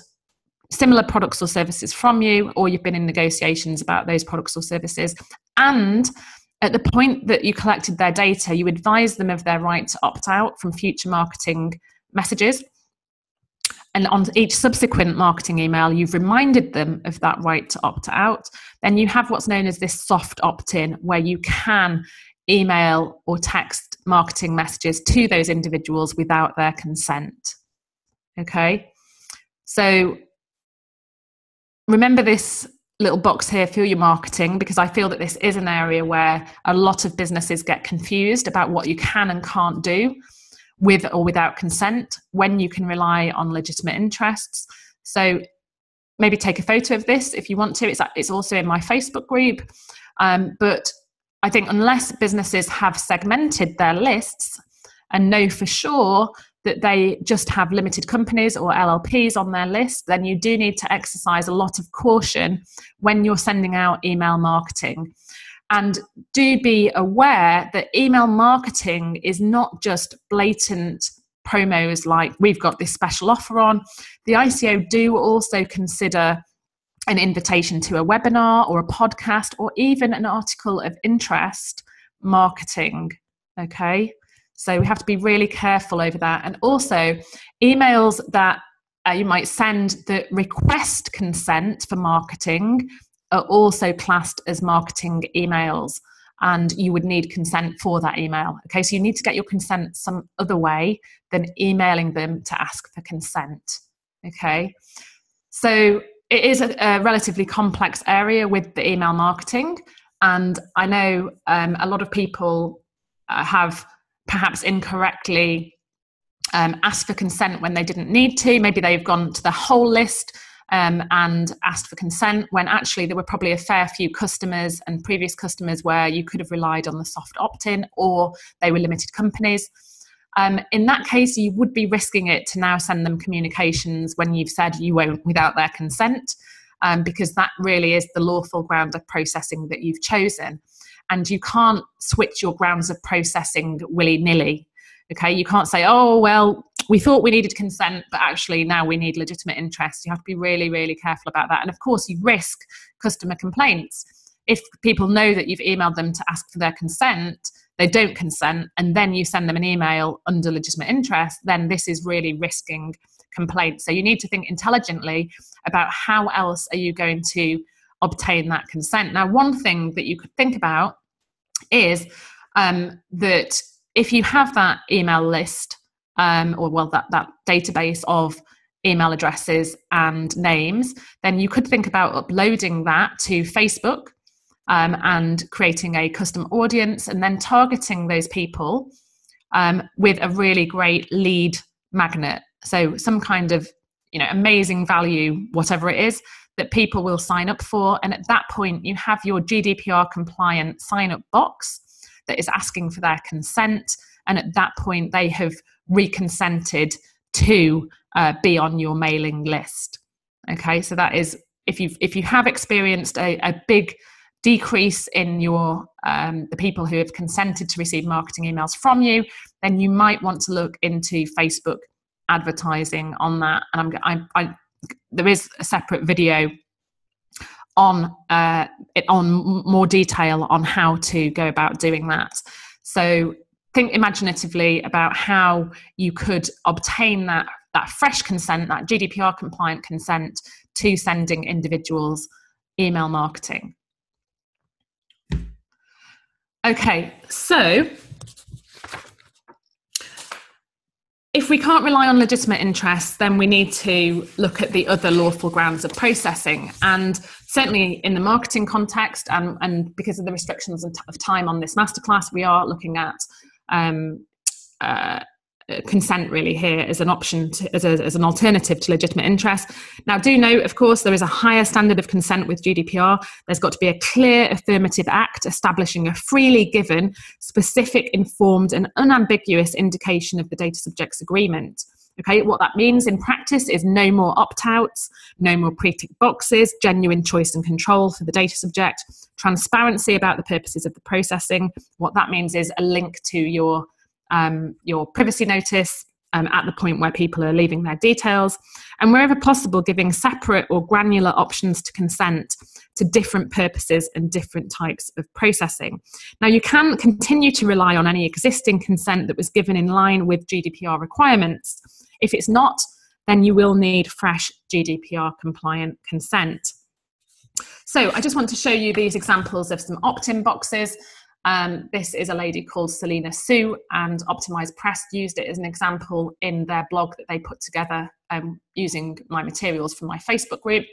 similar products or services from you, or you've been in negotiations about those products or services, and at the point that you collected their data, you advise them of their right to opt out from future marketing messages. And on each subsequent marketing email, you've reminded them of that right to opt out. Then you have what's known as this soft opt-in, where you can email or text marketing messages to those individuals without their consent. Okay, so remember this little box here for your marketing, because I feel that this is an area where a lot of businesses get confused about what you can and can't do with or without consent, when you can rely on legitimate interests. So maybe take a photo of this if you want to. It's also in my Facebook group. But I think unless businesses have segmented their lists and know for sure that they just have limited companies or LLPs on their list, then you do need to exercise a lot of caution when you're sending out email marketing. And do be aware that email marketing is not just blatant promos like we've got this special offer on. The ICO do also consider an invitation to a webinar or a podcast or even an article of interest marketing. Okay, so we have to be really careful over that. And also emails that you might send that request consent for marketing are also classed as marketing emails, and you would need consent for that email. Okay, so you need to get your consent some other way than emailing them to ask for consent. Okay, so it is a relatively complex area with the email marketing, and I know a lot of people have perhaps incorrectly asked for consent when they didn't need to. Maybe they've gone to the whole list and asked for consent, when actually there were probably a fair few customers and previous customers where you could have relied on the soft opt-in, or they were limited companies. In that case, you would be risking it to now send them communications when you've said you won't without their consent, because that really is the lawful ground of processing that you've chosen. And you can't switch your grounds of processing willy-nilly. Okay, you can't say, oh, well, we thought we needed consent, but actually now we need legitimate interest. You have to be really, really careful about that. And of course, you risk customer complaints. If people know that you've emailed them to ask for their consent, they don't consent, and then you send them an email under legitimate interest, then this is really risking complaints. So you need to think intelligently about how else are you going to obtain that consent. Now, one thing that you could think about is that if you have that email list, that database of email addresses and names, then you could think about uploading that to Facebook and creating a custom audience and then targeting those people with a really great lead magnet. So some kind of, amazing value, whatever it is, that people will sign up for. And at that point, you have your GDPR compliant sign up box that is asking for their consent. And at that point, they have reconsented to be on your mailing list. Okay, so that is, if you have experienced a big decrease in your the people who have consented to receive marketing emails from you, then you might want to look into Facebook advertising on that. And there is a separate video on more detail on how to go about doing that. So think imaginatively about how you could obtain that fresh consent, that GDPR compliant consent to sending individuals email marketing. Okay, so if we can't rely on legitimate interests, then we need to look at the other lawful grounds of processing. And certainly in the marketing context, and because of the restrictions of time on this masterclass, we are looking at consent really here as an option, as an alternative to legitimate interest. Now, do note, of course, there is a higher standard of consent with GDPR. There's got to be a clear affirmative act establishing a freely given, specific, informed and unambiguous indication of the data subject's agreement. Okay, what that means in practice is no more opt-outs, no more pre-ticked boxes, genuine choice and control for the data subject, transparency about the purposes of the processing. What that means is a link to your privacy notice at the point where people are leaving their details, and wherever possible giving separate or granular options to consent to different purposes and different types of processing. Now, you can continue to rely on any existing consent that was given in line with GDPR requirements. If it's not, then you will need fresh GDPR compliant consent. So I just want to show you these examples of some opt-in boxes. This is a lady called Selena Sue, and Optimised Press used it as an example in their blog that they put together using my materials from my Facebook group.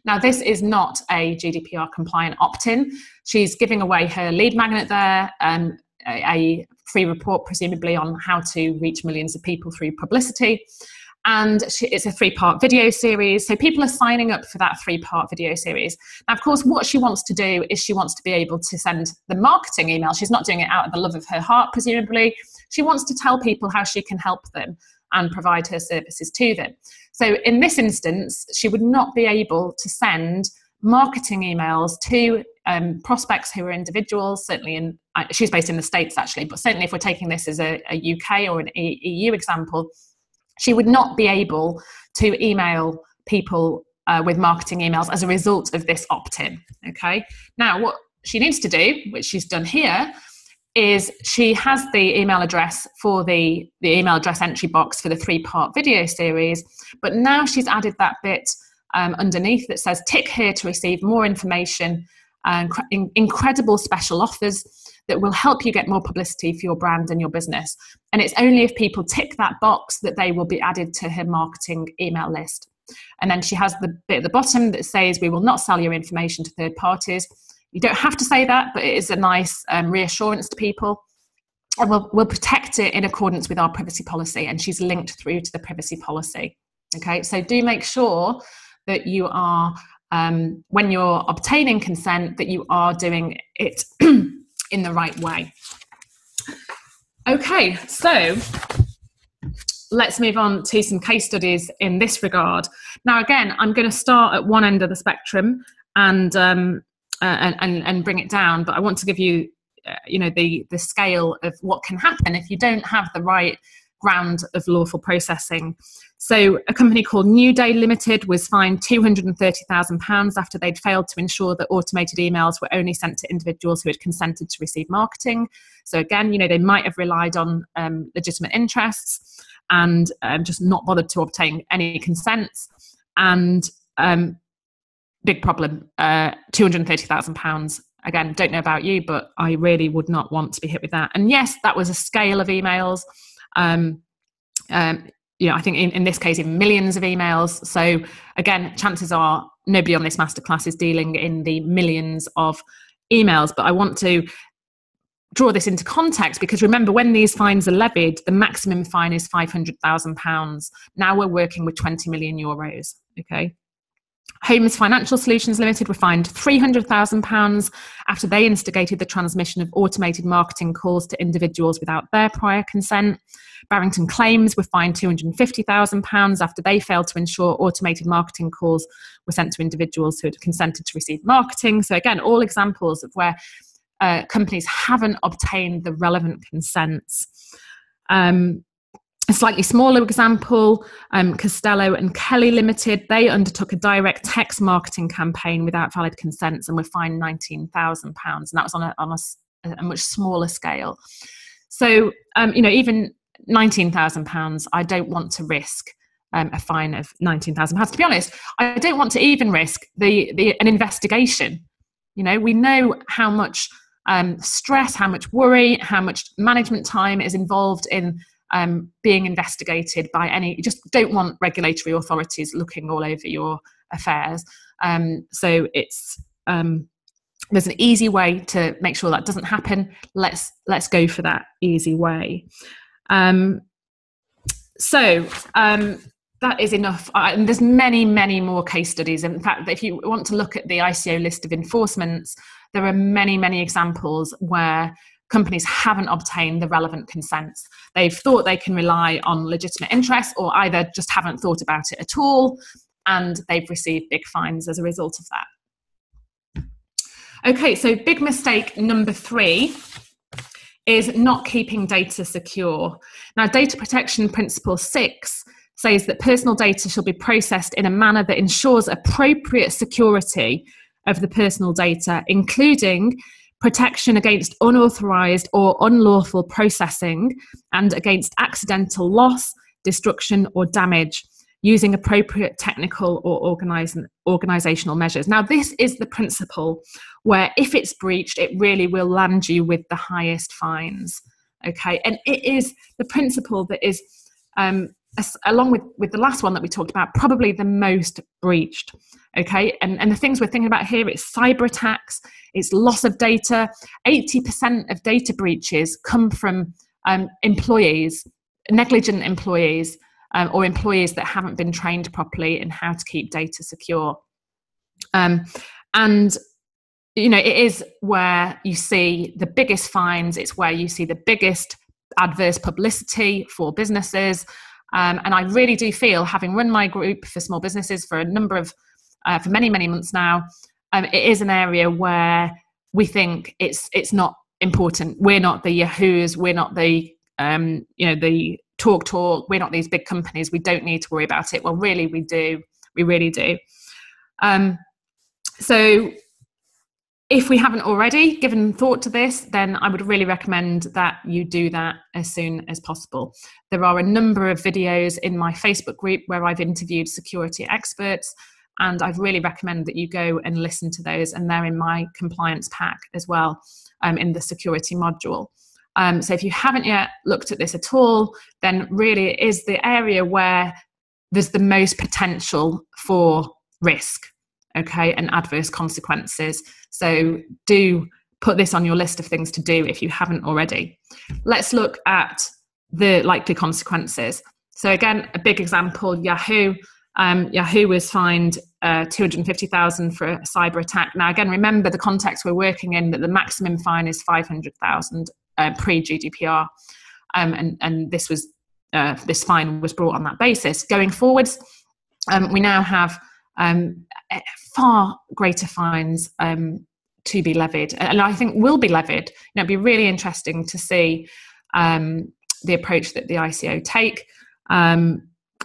Now, this is not a GDPR compliant opt-in. She's giving away her lead magnet there, a free report presumably on how to reach millions of people through publicity. And it's a 3-part video series. So people are signing up for that 3-part video series. Now, of course, what she wants to do is she wants to be able to send the marketing email. She's not doing it out of the love of her heart, presumably. She wants to tell people how she can help them and provide her services to them. So in this instance, she would not be able to send marketing emails to prospects who are individuals, certainly she's based in the States actually, but certainly if we're taking this as a UK or an EU example, she would not be able to email people with marketing emails as a result of this opt-in, okay? Now, what she needs to do, which she's done here, is she has the email address for the email address entry box for the 3-part video series, but now she's added that bit underneath that says, tick here to receive more information and incredible special offers that will help you get more publicity for your brand and your business. And it's only if people tick that box that they will be added to her marketing email list. And then she has the bit at the bottom that says, we will not sell your information to third parties. You don't have to say that, but it is a nice reassurance to people. And we'll protect it in accordance with our privacy policy. And she's linked through to the privacy policy. Okay, so do make sure that you are, when you're obtaining consent, that you are doing it in the right way. Okay, so let's move on to some case studies in this regard. Now, again, I'm going to start at one end of the spectrum and bring it down, but I want to give you, the scale of what can happen if you don't have the right ground of lawful processing. So a company called New Day Limited was fined £230,000 after they'd failed to ensure that automated emails were only sent to individuals who had consented to receive marketing. So again, they might have relied on legitimate interests and just not bothered to obtain any consents. And big problem, £230,000. Again, don't know about you, but I really would not want to be hit with that. And yes, that was a scale of emails. I think in this case, in millions of emails. So again, chances are nobody on this masterclass is dealing in the millions of emails. But I want to draw this into context because remember, when these fines are levied, the maximum fine is £500,000. Now we're working with 20 million euros. Okay. Homes Financial Solutions Limited were fined £300,000 after they instigated the transmission of automated marketing calls to individuals without their prior consent. Barrington Claims were fined £250,000 after they failed to ensure automated marketing calls were sent to individuals who had consented to receive marketing. So again, all examples of where companies haven't obtained the relevant consents. A slightly smaller example, Costello and Kelly Limited, they undertook a direct text marketing campaign without valid consents and were fined £19,000. And that was on a much smaller scale. So, even £19,000, I don't want to risk a fine of £19,000. To be honest, I don't want to even risk an investigation. We know how much stress, how much worry, how much management time is involved in being investigated by you just don't want regulatory authorities looking all over your affairs. So it's there's an easy way to make sure that doesn't happen. Let's go for that easy way. That is enough. And there's many, many more case studies. In fact, if you want to look at the ICO list of enforcements, there are many, many examples where companies haven't obtained the relevant consents. They've thought they can rely on legitimate interest, or either just haven't thought about it at all, and they've received big fines as a result of that. Okay, so big mistake number 3 is not keeping data secure. Now, Data Protection Principle 6 says that personal data shall be processed in a manner that ensures appropriate security of the personal data, including protection against unauthorized or unlawful processing and against accidental loss, destruction, or damage, using appropriate technical or organizational measures. Now, this is the principle where if it's breached, it really will land you with the highest fines. Okay, and it is the principle that is, along with the last one that we talked about, probably the most breached. Okay, and the things we're thinking about here, it's cyber attacks, it's loss of data. 80% of data breaches come from employees, negligent employees, or employees that haven't been trained properly in how to keep data secure. And it is where you see the biggest fines. It's where you see the biggest adverse publicity for businesses. And I really do feel, having run my group for small businesses for for many, many months now, it is an area where we think it's not important. We're not the Yahoos. We're not the the talk. We're not these big companies. We don't need to worry about it. Well, really, we do. We really do. So if we haven't already given thought to this, then I would really recommend that you do that as soon as possible. There are a number of videos in my Facebook group where I've interviewed security experts, and I'd really recommend that you go and listen to those, and they're in my compliance pack as well, in the security module. So if you haven't yet looked at this at all, then really it is the area where there's the most potential for risk, okay, and adverse consequences. So do put this on your list of things to do if you haven't already. Let's look at the likely consequences. So again, a big example, Yahoo. Yahoo was fined $250,000 for a cyber attack. Now, again, remember the context we're working in, that the maximum fine is $500,000 pre-GDPR, and this fine was brought on that basis. Going forwards, we now have far greater fines to be levied, and I think will be levied. It'd be really interesting to see the approach that the ICO take.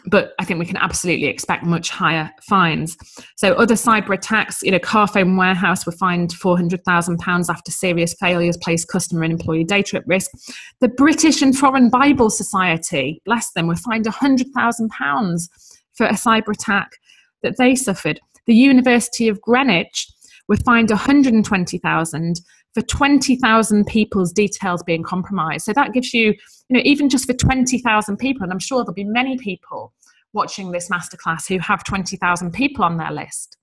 But I think we can absolutely expect much higher fines. So other cyber attacks, Carphone Warehouse were fined £400,000 after serious failures placed customer and employee data at risk. The British and Foreign Bible Society, bless them, were fined £100,000 for a cyber attack that they suffered. The University of Greenwich were fined £120,000 for 20,000 people's details being compromised. So that gives you, even just for 20,000 people, and I'm sure there'll be many people watching this masterclass who have 20,000 people on their list.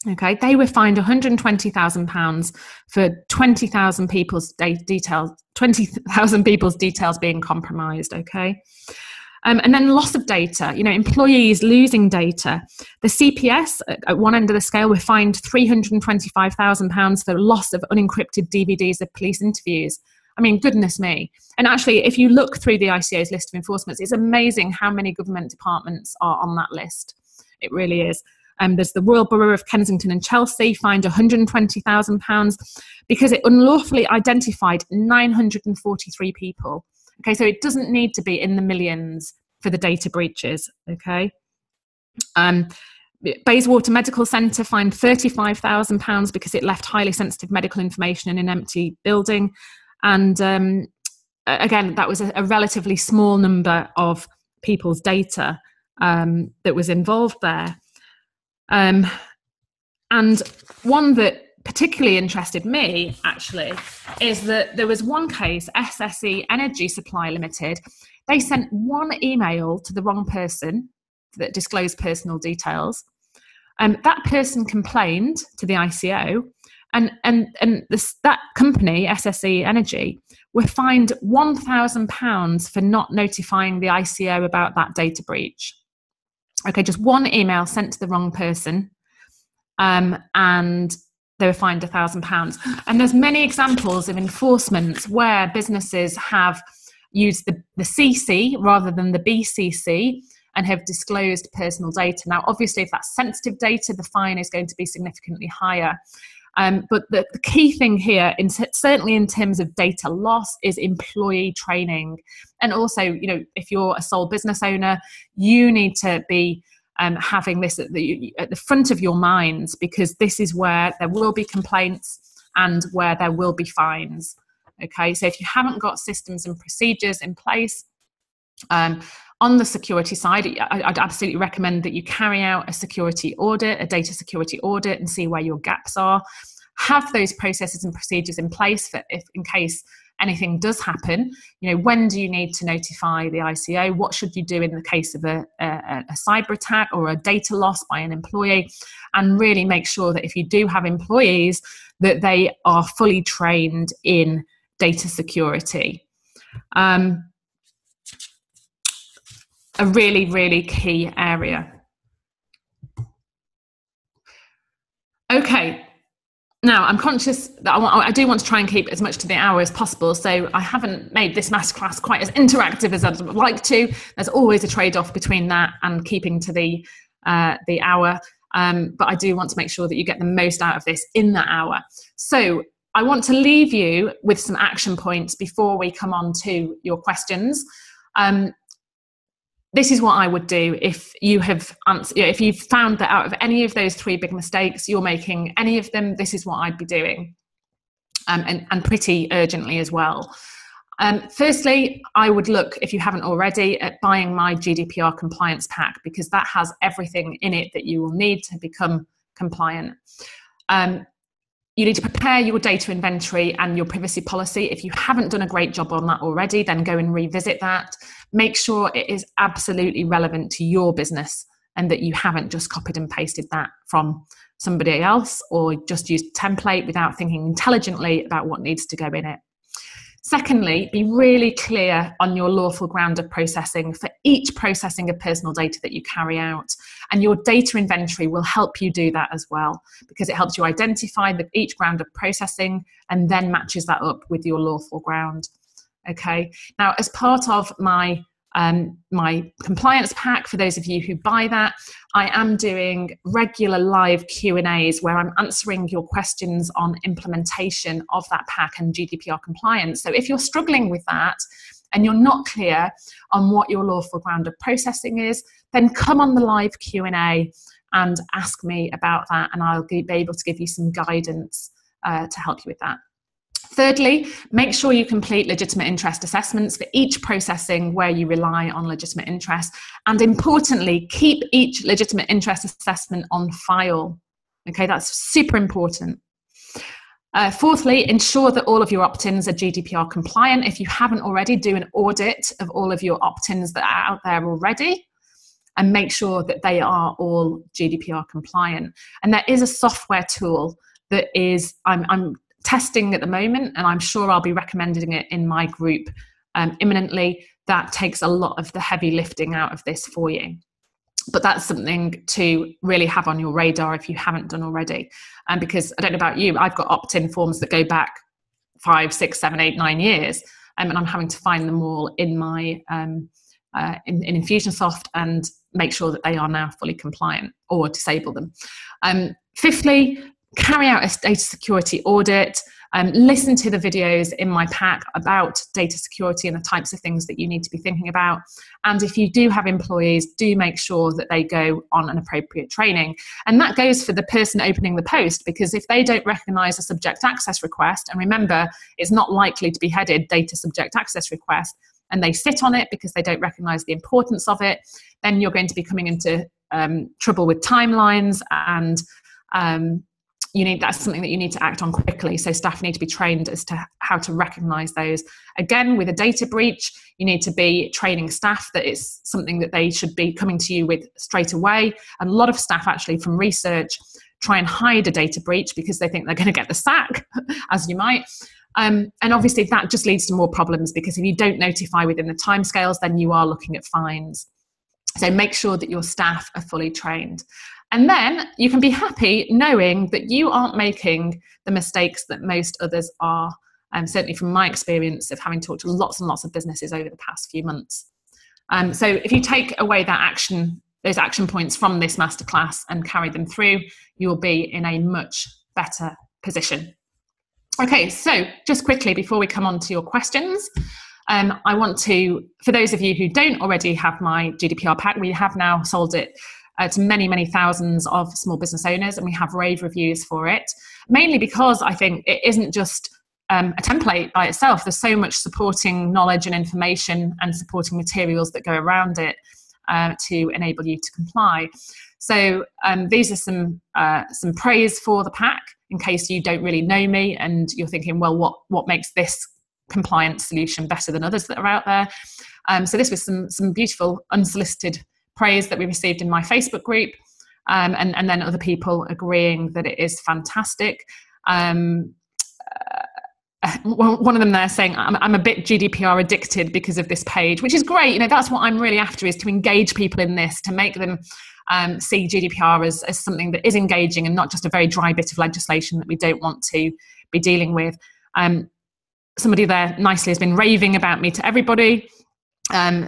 Okay, they were fined £120,000 for 20,000 people's details, 20,000 people's details being compromised. Okay, And then loss of data, employees losing data. The CPS at one end of the scale, we fined £325,000 for loss of unencrypted DVDs of police interviews. I mean, goodness me. And actually, if you look through the ICO's list of enforcements, it's amazing how many government departments are on that list. It really is. There's the Royal Borough of Kensington and Chelsea fined £120,000 because it unlawfully identified 943 people. Okay, so it doesn't need to be in the millions for the data breaches. Okay. Bayswater Medical Centre fined £35,000 because it left highly sensitive medical information in an empty building. And again, that was a relatively small number of people's data that was involved there. And one that particularly interested me, actually, is that there was one case, SSE Energy Supply Limited. They sent one email to the wrong person that disclosed personal details. That person complained to the ICO, and that company, SSE Energy, were fined £1,000 for not notifying the ICO about that data breach. Okay, just one email sent to the wrong person, and they were fined £1,000. And there's many examples of enforcement where businesses have used the CC rather than the BCC and have disclosed personal data. Now, obviously, if that's sensitive data, the fine is going to be significantly higher. But the key thing here, certainly in terms of data loss, is employee training. And also, if you're a sole business owner, you need to be having this at the front of your minds, because this is where there will be complaints and where there will be fines. Okay, so if you haven't got systems and procedures in place, on the security side, I'd absolutely recommend that you carry out a security audit, a data security audit, and see where your gaps are. Have those processes and procedures in place for if, in case anything does happen. When do you need to notify the ICO? What should you do in the case of a cyber attack or a data loss by an employee? And really make sure that if you do have employees, that they are fully trained in data security. A really, really key area. Okay. Now, I'm conscious that I do want to try and keep as much to the hour as possible, so I haven't made this masterclass quite as interactive as I'd like to. There's always a trade-off between that and keeping to the hour, but I do want to make sure that you get the most out of this in that hour. So I want to leave you with some action points before we come on to your questions. This is what I would do if you have if you've found that out of any of those three big mistakes you're making any of them. This is what I'd be doing, and pretty urgently as well. Firstly, I would look, if you haven't already, at buying my GDPR compliance pack, because that has everything in it that you will need to become compliant. You need to prepare your data inventory and your privacy policy. If you haven't done a great job on that already, then go and revisit that. Make sure it is absolutely relevant to your business and that you haven't just copied and pasted that from somebody else or just used a template without thinking intelligently about what needs to go in it. Secondly, be really clear on your lawful ground of processing for each processing of personal data that you carry out. And your data inventory will help you do that as well, because it helps you identify each ground of processing and then matches that up with your lawful ground. Okay. Now, as part of my compliance pack, for those of you who buy that, I am doing regular live Q&As where I'm answering your questions on implementation of that pack and GDPR compliance. So if you're struggling with that and you're not clear on what your lawful ground of processing is, then come on the live Q&A and ask me about that, and I'll be able to give you some guidance to help you with that. Thirdly, make sure you complete legitimate interest assessments for each processing where you rely on legitimate interest. And importantly, keep each legitimate interest assessment on file. Okay, that's super important. Fourthly, ensure that all of your opt-ins are GDPR compliant. If you haven't already, do an audit of all of your opt-ins that are out there already and make sure that they are all GDPR compliant. And there is a software tool that is, I'm testing at the moment, and I'm sure I'll be recommending it in my group imminently, that takes a lot of the heavy lifting out of this for you. But that's something to really have on your radar if you haven't done already. Because I don't know about you, I've got opt-in forms that go back 5, 6, 7, 8, 9 years, and I'm having to find them all in my in Infusionsoft and make sure that they are now fully compliant or disable them. Fifthly, carry out a data security audit. Listen to the videos in my pack about data security and the types of things that you need to be thinking about. And if you do have employees, do make sure that they go on an appropriate training. And that goes for the person opening the post, because if they don't recognize a subject access request, and remember, it's not likely to be headed data subject access request, and they sit on it because they don't recognize the importance of it, then you're going to be coming into trouble with timelines, and that's something that you need to act on quickly. So staff need to be trained as to how to recognize those. Again, with a data breach, you need to be training staff that it's something that they should be coming to you with straight away. And a lot of staff actually from research try and hide a data breach because they think they're going to get the sack, as you might. And obviously that just leads to more problems, because if you don't notify within the timescales, then you are looking at fines. So make sure that your staff are fully trained. And then you can be happy knowing that you aren't making the mistakes that most others are. Certainly from my experience of having talked to lots and lots of businesses over the past few months. So if you take away those action points from this masterclass and carry them through, you'll be in a much better position. Okay, so just quickly before we come on to your questions, I want to, for those of you who don't already have my GDPR pack, we have now sold it to many, many thousands of small business owners, and we have rave reviews for it, mainly because I think it isn't just a template by itself. There's so much supporting knowledge and information and supporting materials that go around it to enable you to comply. So these are some praise for the pack, in case you don't really know me and you're thinking, well, what makes this compliance solution better than others that are out there? So this was some beautiful unsolicited praise that we received in my Facebook group, and then other people agreeing that it is fantastic. One of them there saying, I'm a bit GDPR addicted because of this page, which is great. That's what I'm really after, is to engage people in this, to make them see GDPR as something that is engaging and not just a very dry bit of legislation that we don't want to be dealing with. Somebody there nicely has been raving about me to everybody.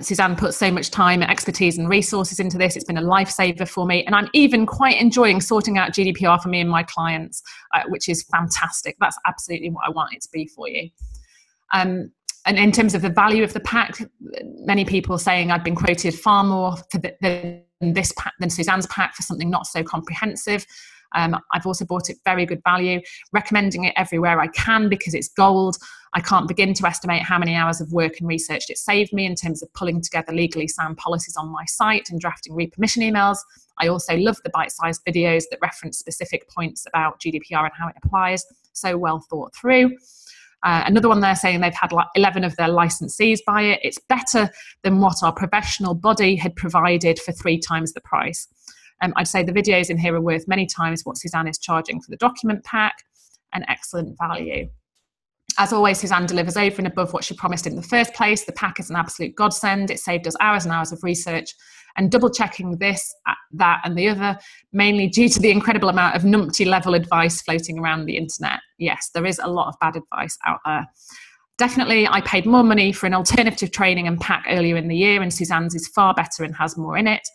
Suzanne put so much time and expertise and resources into this. It's been a lifesaver for me. And I'm even quite enjoying sorting out GDPR for me and my clients, which is fantastic. That's absolutely what I want it to be for you. And in terms of the value of the pack, many people saying I've been quoted far more for this pack than Suzanne's pack for something not so comprehensive. I've also bought it very good value, recommending it everywhere I can because it's gold. I can't begin to estimate how many hours of work and research it saved me in terms of pulling together legally sound policies on my site and drafting re-permission emails. I also love the bite-sized videos that reference specific points about GDPR and how it applies. So well thought through. Another one there saying they've had 11 of their licensees buy it. It's better than what our professional body had provided for 3 times the price. I'd say the videos in here are worth many times what Suzanne is charging for the document pack. An excellent value. As always, Suzanne delivers over and above what she promised in the first place. The pack is an absolute godsend. It saved us hours and hours of research and double checking this, that and the other, mainly due to the incredible amount of numpty level advice floating around the internet. Yes, there is a lot of bad advice out there. Definitely, I paid more money for an alternative training and pack earlier in the year, and Suzanne's is far better and has more in it.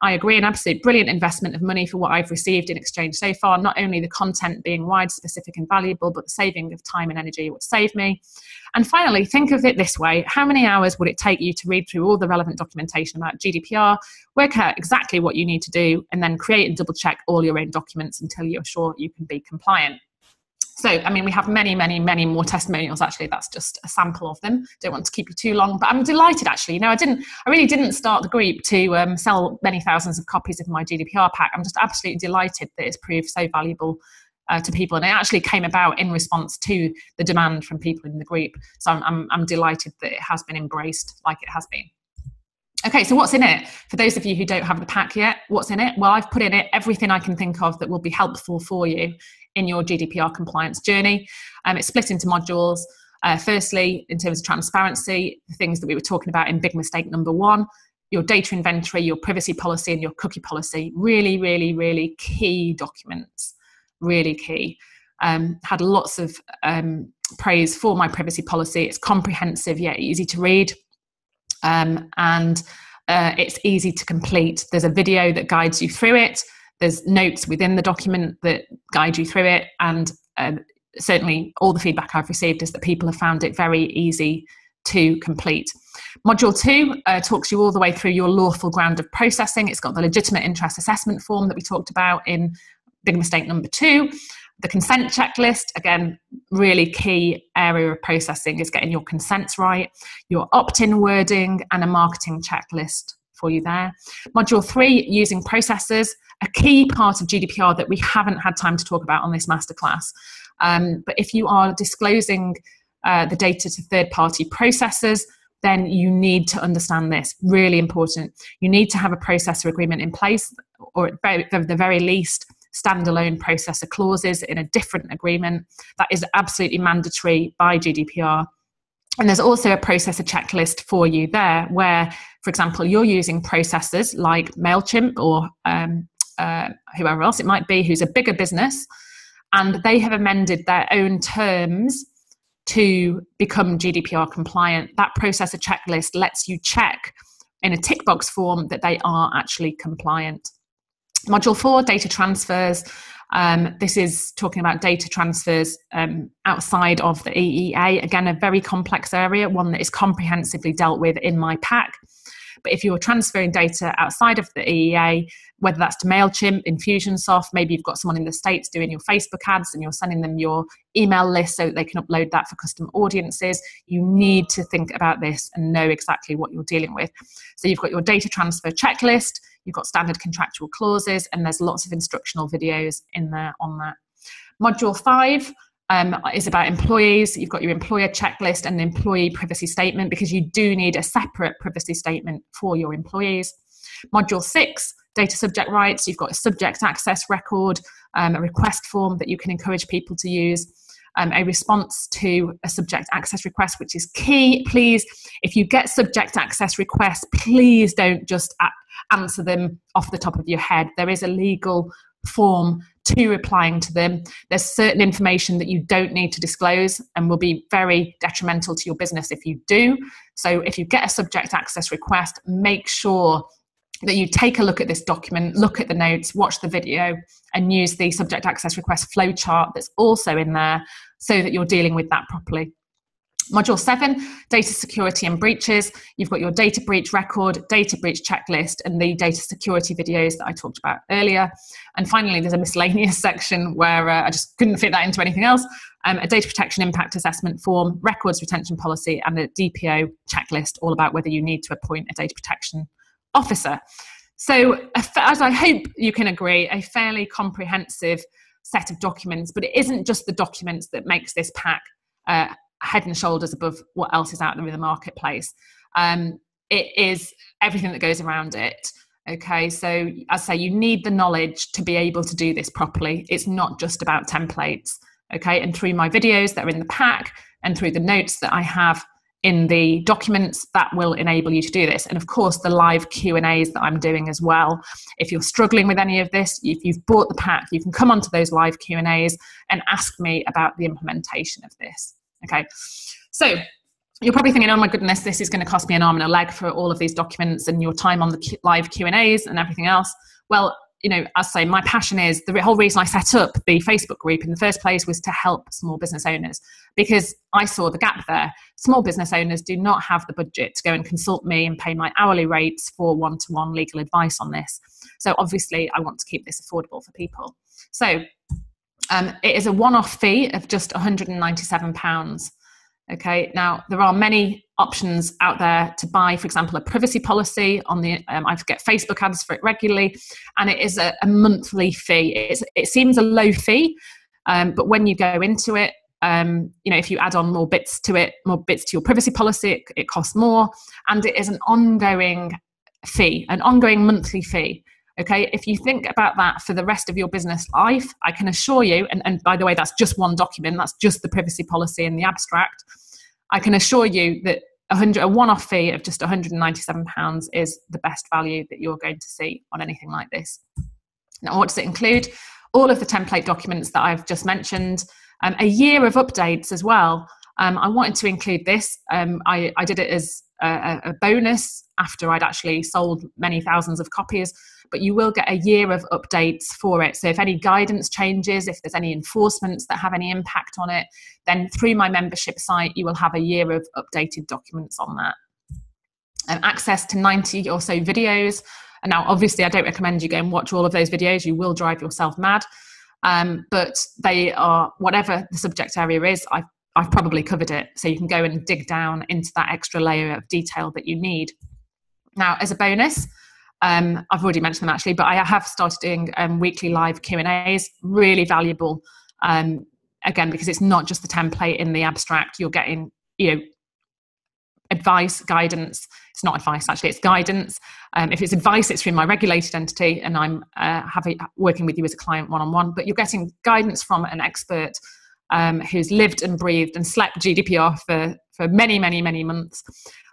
I agree, an absolute brilliant investment of money for what I've received in exchange so far, not only the content being wide, specific and valuable, but the saving of time and energy it would save me. And finally, think of it this way. How many hours would it take you to read through all the relevant documentation about GDPR, work out exactly what you need to do, and then create and double check all your own documents until you're sure you can be compliant? So, we have many, many, many more testimonials. Actually, that's just a sample of them. Don't want to keep you too long, but I'm delighted actually. I really didn't start the group to sell many thousands of copies of my GDPR pack. I'm just absolutely delighted that it's proved so valuable to people, and it actually came about in response to the demand from people in the group. So I'm delighted that it has been embraced like it has been. Okay, so what's in it? For those of you who don't have the pack yet, what's in it? Well, I've put in it everything I can think of that will be helpful for you in your GDPR compliance journey. It's split into modules. Firstly, in terms of transparency, the things that we were talking about in big mistake number 1, your data inventory, your privacy policy, and your cookie policy, really, really, really key documents, really key. Had lots of praise for my privacy policy. It's comprehensive yet easy to read, and it's easy to complete. There's a video that guides you through it. There's notes within the document that guide you through it, and certainly all the feedback I've received is that people have found it very easy to complete. Module 2 talks you all the way through your lawful ground of processing. It's got the legitimate interest assessment form that we talked about in big mistake number 2. The consent checklist, again, really key area of processing is getting your consents right, your opt-in wording, and a marketing checklist for you there. Module 3, using processes, a key part of GDPR that we haven't had time to talk about on this masterclass. But if you are disclosing the data to third-party processors, then you need to understand this. Really important. You need to have a processor agreement in place, or at the very least, standalone processor clauses in a different agreement. That is absolutely mandatory by GDPR. And there's also a processor checklist for you there where, for example, you're using processors like MailChimp or whoever else it might be who's a bigger business, and they have amended their own terms to become GDPR compliant. That processor checklist lets you check in a tick box form that they are actually compliant. Module 4, data transfers. This is talking about data transfers outside of the EEA. Again, a very complex area, one that is comprehensively dealt with in my pack. But if you're transferring data outside of the EEA, whether that's to MailChimp, Infusionsoft, maybe you've got someone in the States doing your Facebook ads and you're sending them your email list so that they can upload that for custom audiences, you need to think about this and know exactly what you're dealing with. So you've got your data transfer checklist, you've got standard contractual clauses, and there's lots of instructional videos in there on that. Module 5 is about employees. You've got your employer checklist and an employee privacy statement, because you do need a separate privacy statement for your employees. Module 6, data subject rights. You've got a subject access record, a request form that you can encourage people to use, a response to a subject access request, which is key. Please, if you get subject access requests, please don't just answer them off the top of your head. There is a legal form to replying to them. There's certain information that you don't need to disclose and will be very detrimental to your business if you do. So if you get a subject access request, make sure that you take a look at this document, look at the notes, watch the video, and use the subject access request flowchart that's also in there so that you're dealing with that properly. Module 7, data security and breaches. You've got your data breach record, data breach checklist, and the data security videos that I talked about earlier. And finally, there's a miscellaneous section where I just couldn't fit that into anything else. A data protection impact assessment form, records retention policy, and a DPO checklist, all about whether you need to appoint a data protection officer. So, as I hope you can agree, a fairly comprehensive set of documents, but it isn't just the documents that makes this pack head and shoulders above what else is out there in the marketplace. It is everything that goes around it. Okay, so as I say, you need the knowledge to be able to do this properly. It's not just about templates. Okay, and through my videos that are in the pack and through the notes that I have in the documents, that will enable you to do this. And of course, the live Q&As that I'm doing as well. If you're struggling with any of this, if you've bought the pack, you can come onto those live Q&As and ask me about the implementation of this. Okay, so you're probably thinking, oh my goodness, this is going to cost me an arm and a leg for all of these documents and your time on the live Q&As and everything else. Well, you know, as I say, my passion is, the whole reason I set up the Facebook group in the first place was to help small business owners, because I saw the gap there. Small business owners do not have the budget to go and consult me and pay my hourly rates for one-to-one legal advice on this. So obviously I want to keep this affordable for people. So it is a one-off fee of just £197. Okay, now there are many options out there to buy, for example, a privacy policy on the, I get Facebook ads for it regularly, and it is a monthly fee. It seems a low fee, but when you go into it, you know, if you add on more bits to it, more bits to your privacy policy, it costs more, and it is an ongoing fee, an ongoing monthly fee. Okay, if you think about that for the rest of your business life, I can assure you, and by the way, that's just one document, that's just the privacy policy and the abstract. I can assure you that a one-off fee of just £197 is the best value that you're going to see on anything like this. Now, what does it include? All of the template documents that I've just mentioned, a year of updates as well. I wanted to include this. I did it as a bonus after I'd actually sold many thousands of copies, but you will get a year of updates for it. So if any guidance changes, if there's any enforcements that have any impact on it, then through my membership site, you will have a year of updated documents on that. And access to 90 or so videos. And now, obviously, I don't recommend you go and watch all of those videos. You will drive yourself mad. But they are, whatever the subject area is, I've probably covered it. So you can go and dig down into that extra layer of detail that you need. Now, as a bonus, I've already mentioned them actually, but I have started doing weekly live Q&As, really valuable. Again, because it's not just the template in the abstract, you're getting, advice, guidance. It's not advice, actually, it's guidance. If it's advice, it's through my regulated entity, and I'm working with you as a client one-on-one, but you're getting guidance from an expert who's lived and breathed and slept GDPR for many, many, many months.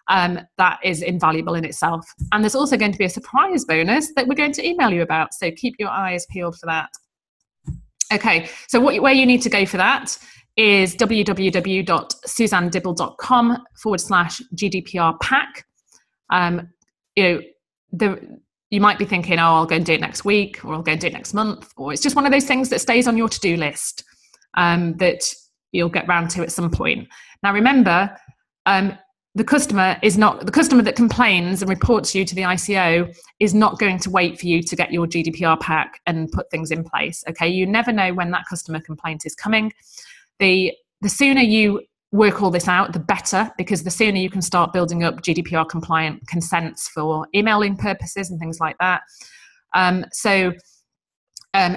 That is invaluable in itself. And there's also going to be a surprise bonus that we're going to email you about. So keep your eyes peeled for that. Okay, so where you need to go for that is www.suzannedibble.com/GDPR pack. You might be thinking, oh, I'll go and do it next week, or I'll go and do it next month, or it's just one of those things that stays on your to-do list that you'll get round to at some point. Now, remember, the customer that complains and reports you to the ICO is not going to wait for you to get your GDPR pack and put things in place. Okay, you never know when that customer complaint is coming. The sooner you work all this out, the better, because the sooner you can start building up GDPR compliant consents for emailing purposes and things like that.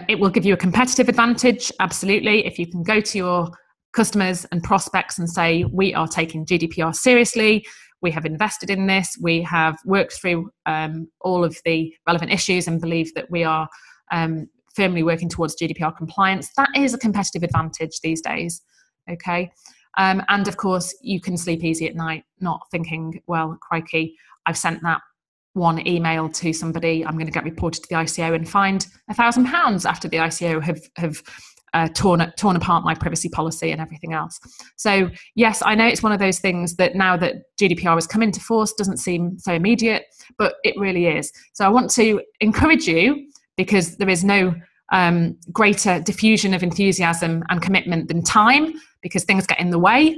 It will give you a competitive advantage, absolutely, if you can go to your customers and prospects and say, we are taking GDPR seriously, we have invested in this, we have worked through all of the relevant issues and believe that we are firmly working towards GDPR compliance. That is a competitive advantage these days, okay? And of course, you can sleep easy at night, not thinking, well, crikey, I've sent that one email to somebody, I'm going to get reported to the ICO and fined £1,000 after the ICO have torn apart my privacy policy and everything else. So yes, I know it's one of those things that now that GDPR has come into force doesn't seem so immediate, but it really is. So I want to encourage you, because there is no greater diffusion of enthusiasm and commitment than time, because things get in the way.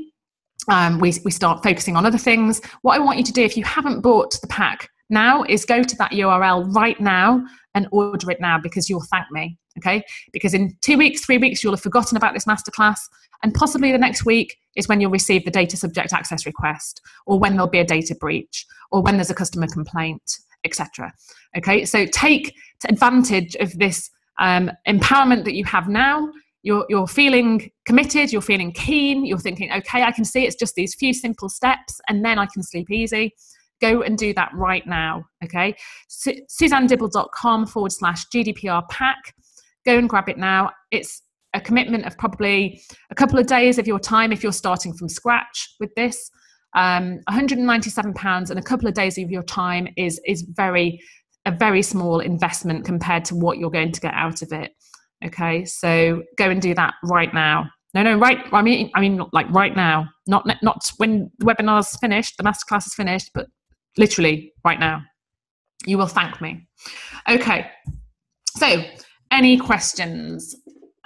We start focusing on other things. What I want you to do, if you haven't bought the pack now, is go to that URL right now and order it now, because you'll thank me, okay? Because in 2 weeks, 3 weeks, you'll have forgotten about this masterclass, and possibly the next week is when you'll receive the data subject access request, or when there'll be a data breach, or when there's a customer complaint, etc. Okay, so take advantage of this empowerment that you have now. You're feeling committed, you're feeling keen, you're thinking, okay, I can see it's just these few simple steps, and then I can sleep easy. Go and do that right now, okay? SuzanneDibble.com/GDPR pack. Go and grab it now. It's a commitment of probably a couple of days of your time if you're starting from scratch with this. £197 and a couple of days of your time is a very small investment compared to what you're going to get out of it. Okay, so go and do that right now. Right. I mean, like right now, not when the webinar's finished, the masterclass is finished, but literally right now. You will thank me. Okay, so any questions?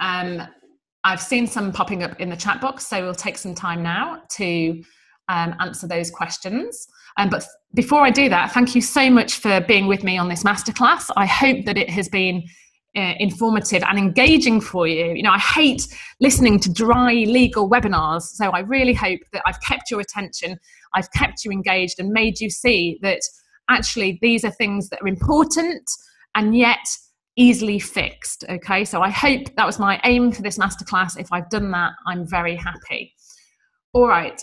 I've seen some popping up in the chat box, so we'll take some time now to answer those questions. But before I do that, thank you so much for being with me on this masterclass. I hope that it has been informative and engaging for you. I hate listening to dry legal webinars, so I really hope that I've kept your attention, I've kept you engaged and made you see that actually these are things that are important and yet easily fixed. Okay, so I hope that was my aim for this masterclass. If I've done that, I'm very happy. All right.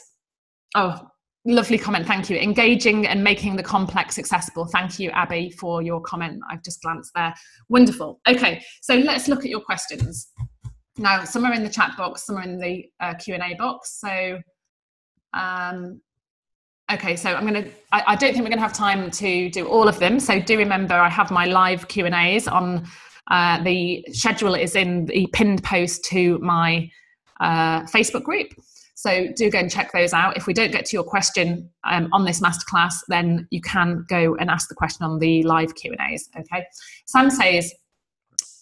Oh, lovely comment, thank you. Engaging and making the complex accessible. Thank you, Abby, for your comment. I've just glanced there. Wonderful. Okay, so let's look at your questions. Now, some are in the chat box, some are in the Q&A box. So Okay, so I don't think we're going to have time to do all of them. So do remember, I have my live Q&As on the schedule is in the pinned post to my Facebook group. So do go and check those out. If we don't get to your question on this masterclass, then you can go and ask the question on the live Q&As, okay? Sam says,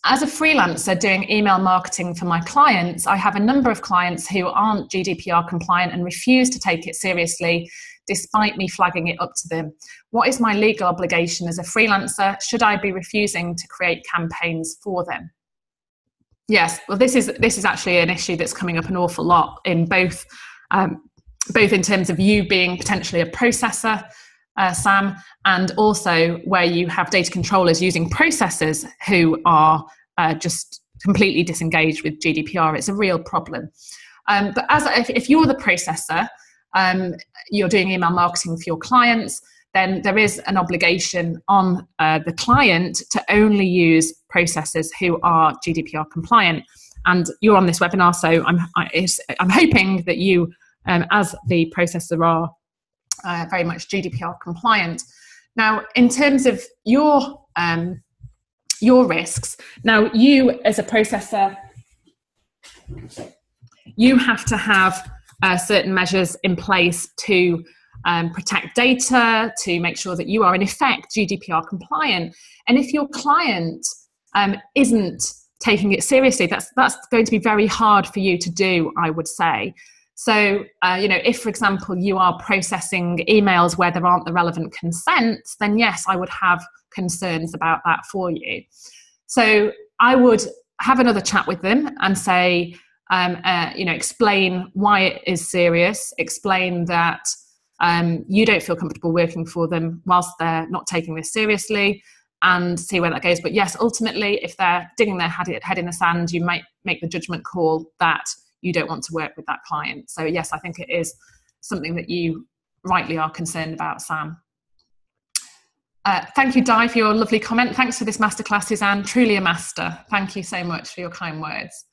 as a freelancer doing email marketing for my clients, I have a number of clients who aren't GDPR compliant and refuse to take it seriously, despite me flagging it up to them. What is my legal obligation as a freelancer? Should I be refusing to create campaigns for them? Yes, well, this is actually an issue that's coming up an awful lot in both in terms of you being potentially a processor, Sam, and also where you have data controllers using processors who are just completely disengaged with GDPR. It's a real problem. But if you're the processor, you're doing email marketing for your clients, then there is an obligation on the client to only use processors who are GDPR compliant. And you're on this webinar, so I'm hoping that you, as the processor, are very much GDPR compliant. Now, in terms of your risks, now you as a processor, you have to have certain measures in place to protect data, to make sure that you are in effect GDPR compliant. And if your client isn't taking it seriously, that's going to be very hard for you to do, I would say. So, if, for example, you are processing emails where there aren't the relevant consents, then yes, I would have concerns about that for you. So I would have another chat with them and say, explain why it is serious, explain that you don't feel comfortable working for them whilst they're not taking this seriously, and see where that goes. But yes, ultimately, if they're digging their head in the sand, you might make the judgment call that you don't want to work with that client. So yes, I think it is something that you rightly are concerned about, Sam. Thank you, Di, for your lovely comment. Thanks for this masterclass, Suzanne. Truly a master. Thank you so much for your kind words.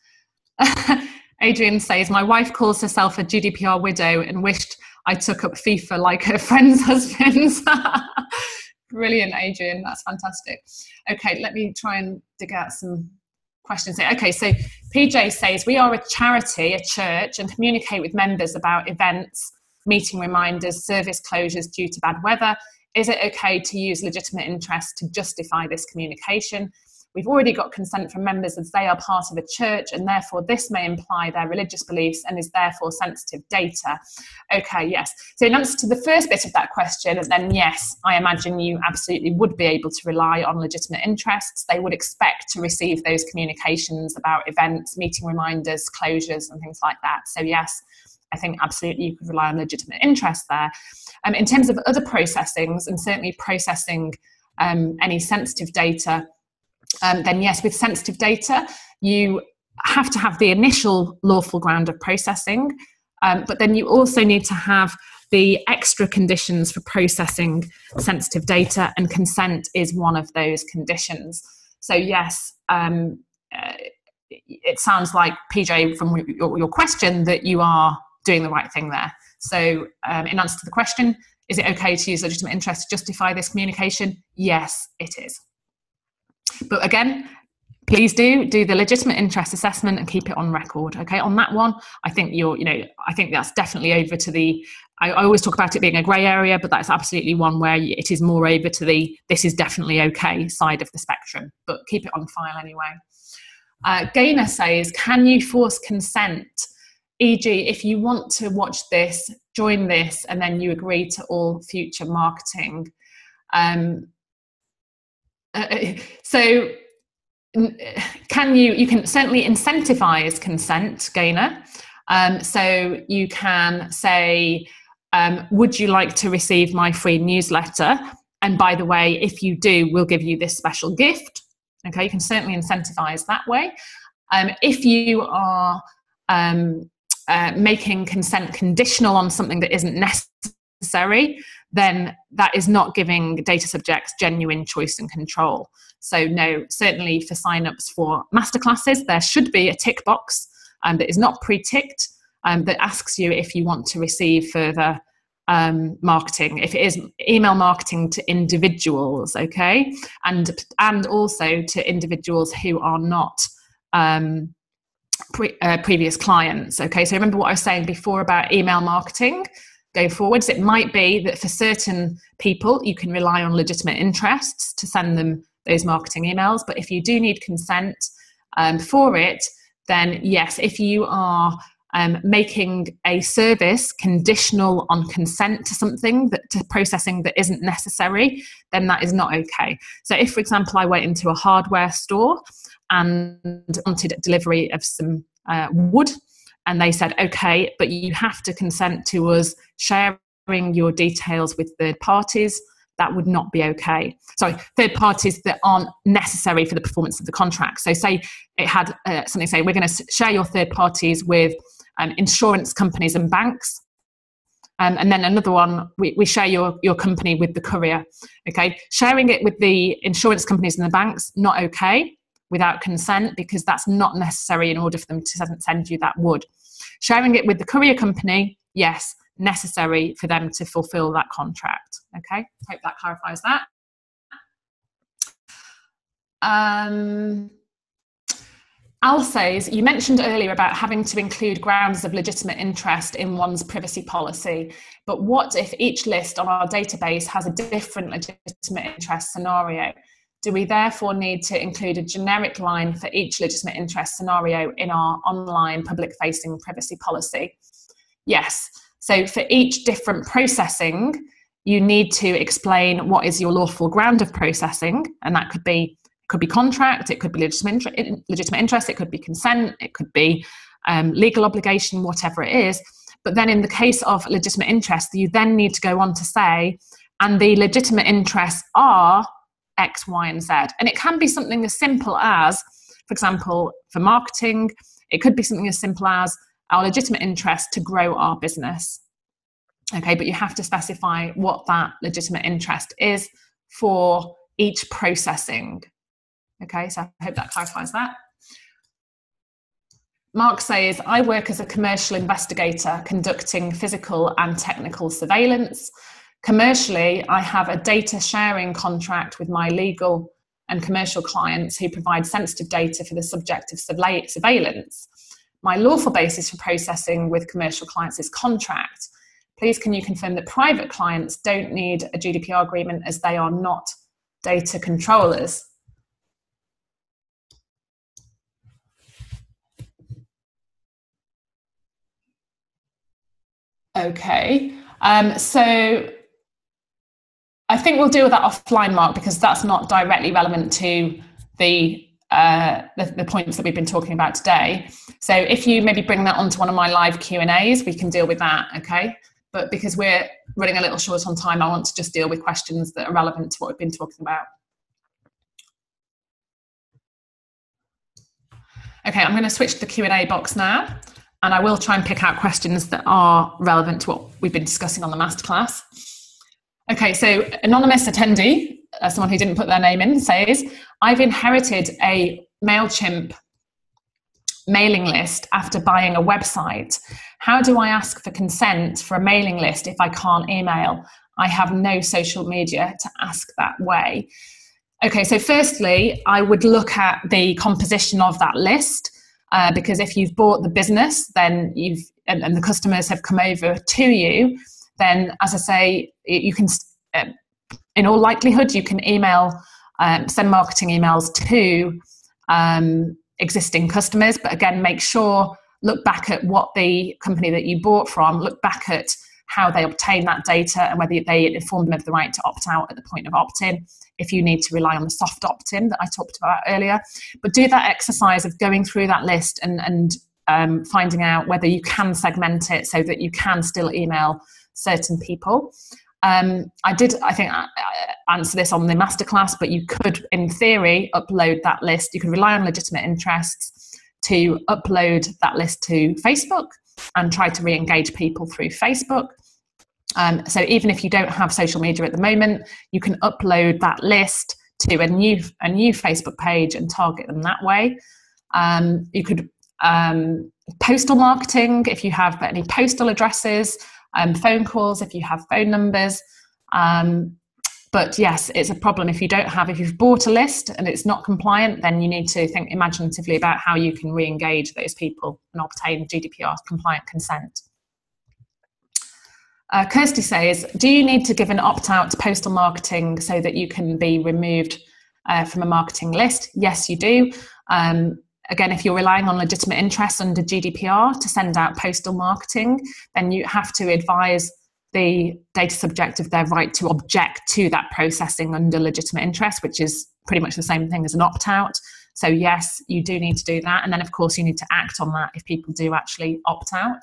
Adrian says, my wife calls herself a GDPR widow and wished I took up FIFA like her friends' husbands. Brilliant, Adrian. That's fantastic. Okay, let me try and dig out some questions here. Okay, so PJ says, we are a charity, a church, and communicate with members about events, meeting reminders, service closures due to bad weather. Is it okay to use legitimate interest to justify this communication? We've already got consent from members as they are part of a church, and therefore this may imply their religious beliefs and is therefore sensitive data. Okay, yes. So in answer to the first bit of that question, then yes, I imagine you absolutely would be able to rely on legitimate interests. They would expect to receive those communications about events, meeting reminders, closures, and things like that. So yes, I think absolutely you could rely on legitimate interest there. In terms of other processings, and certainly processing any sensitive data, then yes, with sensitive data, you have to have the initial lawful ground of processing, but then you also need to have the extra conditions for processing sensitive data, and consent is one of those conditions. So yes, it sounds like, PJ, from your question, that you are doing the right thing there. So in answer to the question, is it okay to use legitimate interest to justify this communication? Yes, it is. But again, please do the legitimate interest assessment and keep it on record. Okay, on that one, I think I think that's definitely over to the, I always talk about it being a grey area, but that's absolutely one where it is more over to the, this is definitely okay side of the spectrum, but keep it on file anyway. Gaynor says, can you force consent? E.g., if you want to watch this, join this, and then you agree to all future marketing. So you can certainly incentivize consent, Gaynor. So you can say, would you like to receive my free newsletter? And by the way, if you do, we'll give you this special gift. Okay, you can certainly incentivize that way. If you are making consent conditional on something that isn't necessary, then that is not giving data subjects genuine choice and control. So no, certainly for sign-ups for masterclasses, there should be a tick box that is not pre-ticked that asks you if you want to receive further marketing, if it is email marketing to individuals, okay, and also to individuals who are not previous clients, okay. So remember what I was saying before about email marketing going forwards. It might be that for certain people you can rely on legitimate interests to send them those marketing emails, but if you do need consent for it, then yes, if you are making a service conditional on consent to something, to processing that isn't necessary, then that is not okay. So if, for example, I went into a hardware store and wanted delivery of some wood, and they said, okay, but you have to consent to us sharing your details with third parties, that would not be okay. Sorry, third parties that aren't necessary for the performance of the contract. So say it had something, say we're going to share your third parties with insurance companies and banks. And then another one, we share your company with the courier. Okay, sharing it with the insurance companies and the banks, not okay without consent, because that's not necessary in order for them to send you that wood. Sharing it with the courier company, yes, necessary for them to fulfill that contract. Okay, hope that clarifies that. Al says, you mentioned earlier about having to include grounds of legitimate interest in one's privacy policy, but what if each list on our database has a different legitimate interest scenario? Do we therefore need to include a generic line for each legitimate interest scenario in our online public-facing privacy policy? Yes. So for each different processing, you need to explain what is your lawful ground of processing, and that could be contract, it could be legitimate interest, it could be consent, it could be legal obligation, whatever it is. But then in the case of legitimate interest, you then need to go on to say, and the legitimate interests are X, Y, and Z. And it can be something as simple as, for example, for marketing, it could be something as simple as our legitimate interest to grow our business. Okay, but you have to specify what that legitimate interest is for each processing. Okay, so I hope that clarifies that. Mark says, I work as a commercial investigator conducting physical and technical surveillance. Commercially, I have a data sharing contract with my legal and commercial clients who provide sensitive data for the subject of surveillance. My lawful basis for processing with commercial clients is contract. Please can you confirm that private clients don't need a GDPR agreement as they are not data controllers? Okay, so I think we'll deal with that offline, Mark, because that's not directly relevant to the points that we've been talking about today. So if you maybe bring that onto one of my live Q&As, we can deal with that, okay? But because we're running a little short on time, I want to just deal with questions that are relevant to what we've been talking about. Okay, I'm going to switch to the Q&A box now, and I will try and pick out questions that are relevant to what we've been discussing on the masterclass. Okay, so anonymous attendee, someone who didn't put their name in, says, I've inherited a MailChimp mailing list after buying a website. How do I ask for consent for a mailing list if I can't email? I have no social media to ask that way. Okay, so firstly, I would look at the composition of that list, because if you've bought the business, then and the customers have come over to you, then, as I say, you can, in all likelihood, you can email, send marketing emails to existing customers. But again, make sure, look back at what the company that you bought from, look back at how they obtain that data and whether they inform them of the right to opt out at the point of opt-in, if you need to rely on the soft opt-in that I talked about earlier. But do that exercise of going through that list and finding out whether you can segment it so that you can still email certain people. I think I answer this on the masterclass, but you could, in theory, upload that list. You can rely on legitimate interests to upload that list to Facebook and try to re-engage people through Facebook. So even if you don't have social media at the moment, you can upload that list to a new Facebook page and target them that way. You could postal marketing, if you have any postal addresses, phone calls, if you have phone numbers. But yes, it's a problem if you've bought a list and it's not compliant, then you need to think imaginatively about how you can re-engage those people and obtain GDPR compliant consent. Kirsty says, do you need to give an opt-out to postal marketing so that you can be removed from a marketing list? Yes, you do. Again, if you're relying on legitimate interest under GDPR to send out postal marketing, then you have to advise the data subject of their right to object to that processing under legitimate interest, which is pretty much the same thing as an opt-out. So yes, you do need to do that. And then, of course, you need to act on that if people do actually opt out.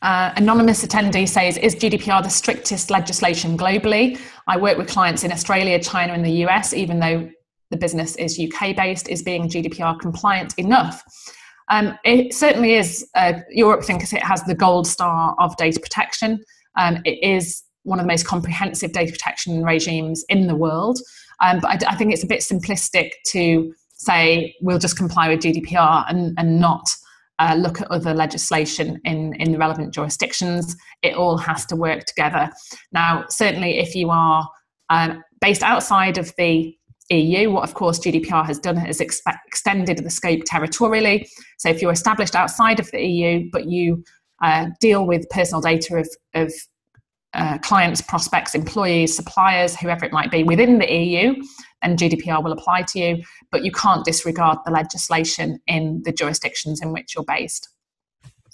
Anonymous attendee says, is GDPR the strictest legislation globally? I work with clients in Australia, China and the US, even though the business is UK based. Is being GDPR compliant enough? It certainly is. Europe thinks it has the gold star of data protection. It is one of the most comprehensive data protection regimes in the world. But I think it's a bit simplistic to say we'll just comply with GDPR and not look at other legislation in the relevant jurisdictions. It all has to work together. Now, certainly if you are based outside of the EU, what of course GDPR has done is extended the scope territorially. So if you're established outside of the EU, but you deal with personal data of clients, prospects, employees, suppliers, whoever it might be within the EU, then GDPR will apply to you, but you can't disregard the legislation in the jurisdictions in which you're based.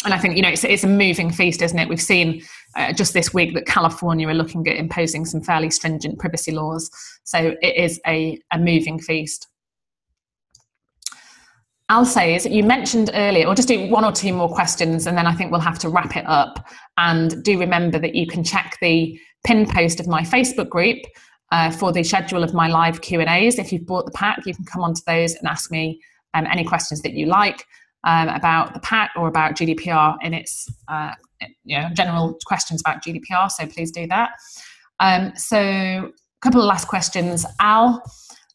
And I think, it's a moving feast, isn't it? We've seen just this week that California are looking at imposing some fairly stringent privacy laws. So it is a moving feast. Al says, you mentioned earlier, or just do one or two more questions, and then I think we'll have to wrap it up. And do remember that you can check the pinned post of my Facebook group for the schedule of my live Q&As. If you've bought the pack, you can come onto those and ask me any questions that you like. About the pack or about GDPR in its general questions about GDPR, so please do that. So a couple of last questions. Al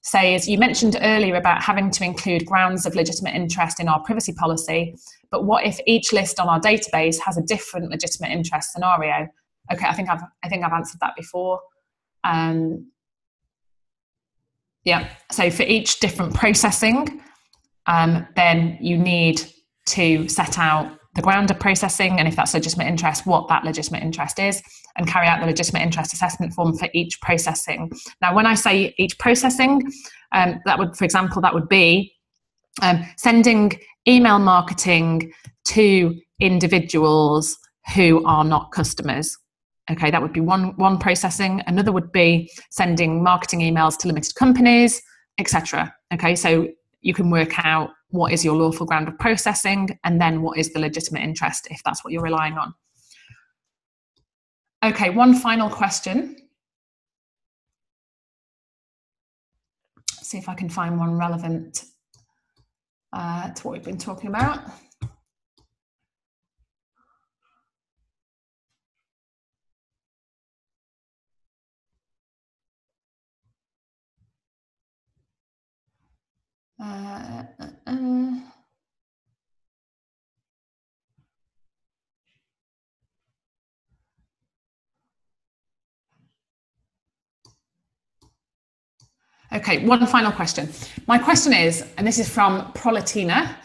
says, you mentioned earlier about having to include grounds of legitimate interest in our privacy policy, but what if each list on our database has a different legitimate interest scenario? Okay, I think I've answered that before. So for each different processing, then you need to set out the ground of processing, and if that's legitimate interest, what that legitimate interest is, and carry out the legitimate interest assessment form for each processing. Now, when I say each processing, that would be sending email marketing to individuals who are not customers. Okay, that would be one processing. Another would be sending marketing emails to limited companies, etc. Okay, so you can work out what is your lawful ground of processing and then what is the legitimate interest if that's what you're relying on. Okay, one final question. See if I can find one relevant to what we've been talking about. Okay, one final question. My question is, and this is from Prolatina,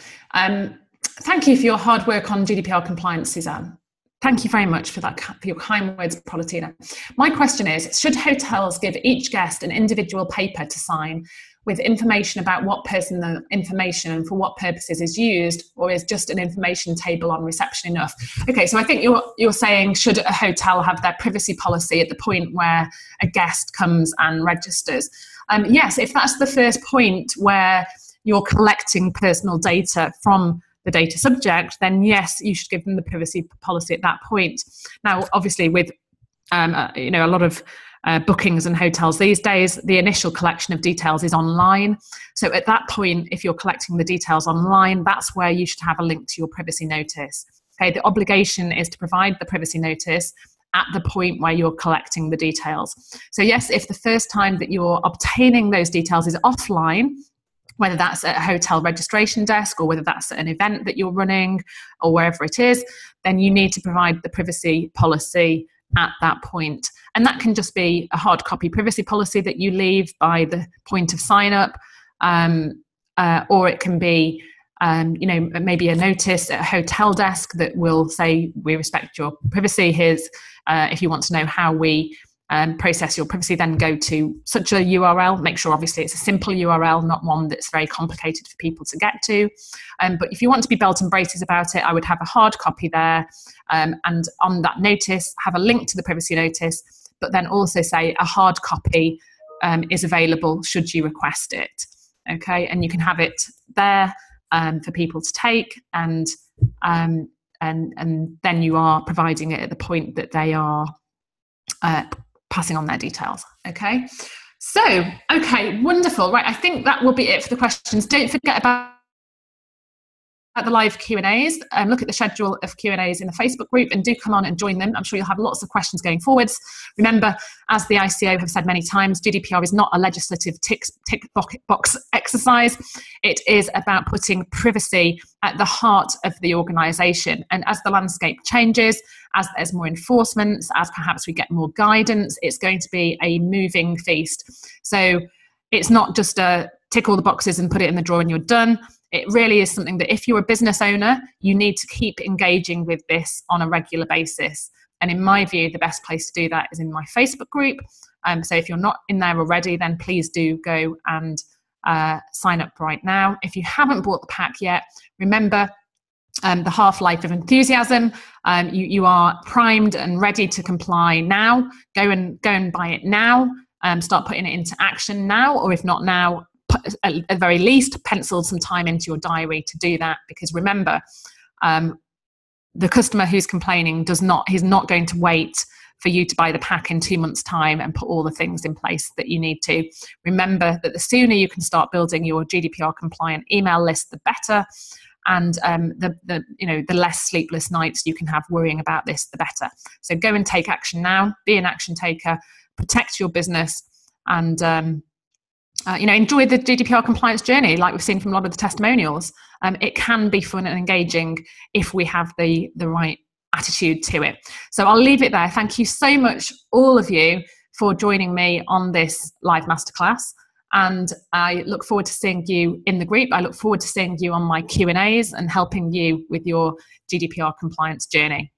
thank you for your hard work on GDPR compliance, Suzanne. Thank you very much for that, for your kind words, Prolatina. My question is, should hotels give each guest an individual paper to sign with information about what personal information and for what purposes is used, or is just an information table on reception enough? Okay, so I think you're saying, should a hotel have their privacy policy at the point where a guest comes and registers? Yes, if that's the first point where you're collecting personal data from the data subject, then yes, you should give them the privacy policy at that point. Now, obviously, with a lot of bookings and hotels these days, the initial collection of details is online. So at that point, if you're collecting the details online, that's where you should have a link to your privacy notice. Okay, the obligation is to provide the privacy notice at the point where you're collecting the details. So yes, if the first time that you're obtaining those details is offline, whether that's at a hotel registration desk or whether that's at an event that you're running or wherever it is, then you need to provide the privacy policy at that point. And that can just be a hard copy privacy policy that you leave by the point of sign up, or it can be maybe a notice at a hotel desk that will say, we respect your privacy. Here's, if you want to know how we process your privacy, then go to such a URL. Make sure obviously it's a simple URL, not one that's very complicated for people to get to. But if you want to be belt and braces about it, I would have a hard copy there, and on that notice have a link to the privacy notice, but then also say a hard copy is available should you request it. Okay, and you can have it there for people to take, and then you are providing it at the point that they are passing on their details. Okay, so okay, wonderful. Right, I think that will be it for the questions. Don't forget about the live Q&As. Look at the schedule of Q&As in the Facebook group and do come on and join them. I'm sure you'll have lots of questions going forwards. Remember, as the ICO have said many times, GDPR is not a legislative tick box exercise. It is about putting privacy at the heart of the organisation. And as the landscape changes, as there's more enforcements, as perhaps we get more guidance, it's going to be a moving feast. So it's not just a tick all the boxes and put it in the drawer and you're done. It really is something that if you're a business owner, you need to keep engaging with this on a regular basis. And in my view, the best place to do that is in my Facebook group. So if you're not in there already, then please do go and sign up right now. If you haven't bought the pack yet, remember the half-life of enthusiasm. You are primed and ready to comply now. Go and buy it now. Start putting it into action now, or if not now, at the very least, pencil some time into your diary to do that, because remember, the customer who's complaining he's not going to wait for you to buy the pack in 2 months' time and put all the things in place that you need to. Remember that the sooner you can start building your GDPR compliant email list, the better. And the less sleepless nights you can have worrying about this, the better. So go and take action now. Be an action taker. Protect your business, and enjoy the GDPR compliance journey, like we've seen from a lot of the testimonials. It can be fun and engaging if we have the right attitude to it. So I'll leave it there. Thank you so much, all of you, for joining me on this live masterclass. And I look forward to seeing you in the group. I look forward to seeing you on my Q&As and helping you with your GDPR compliance journey.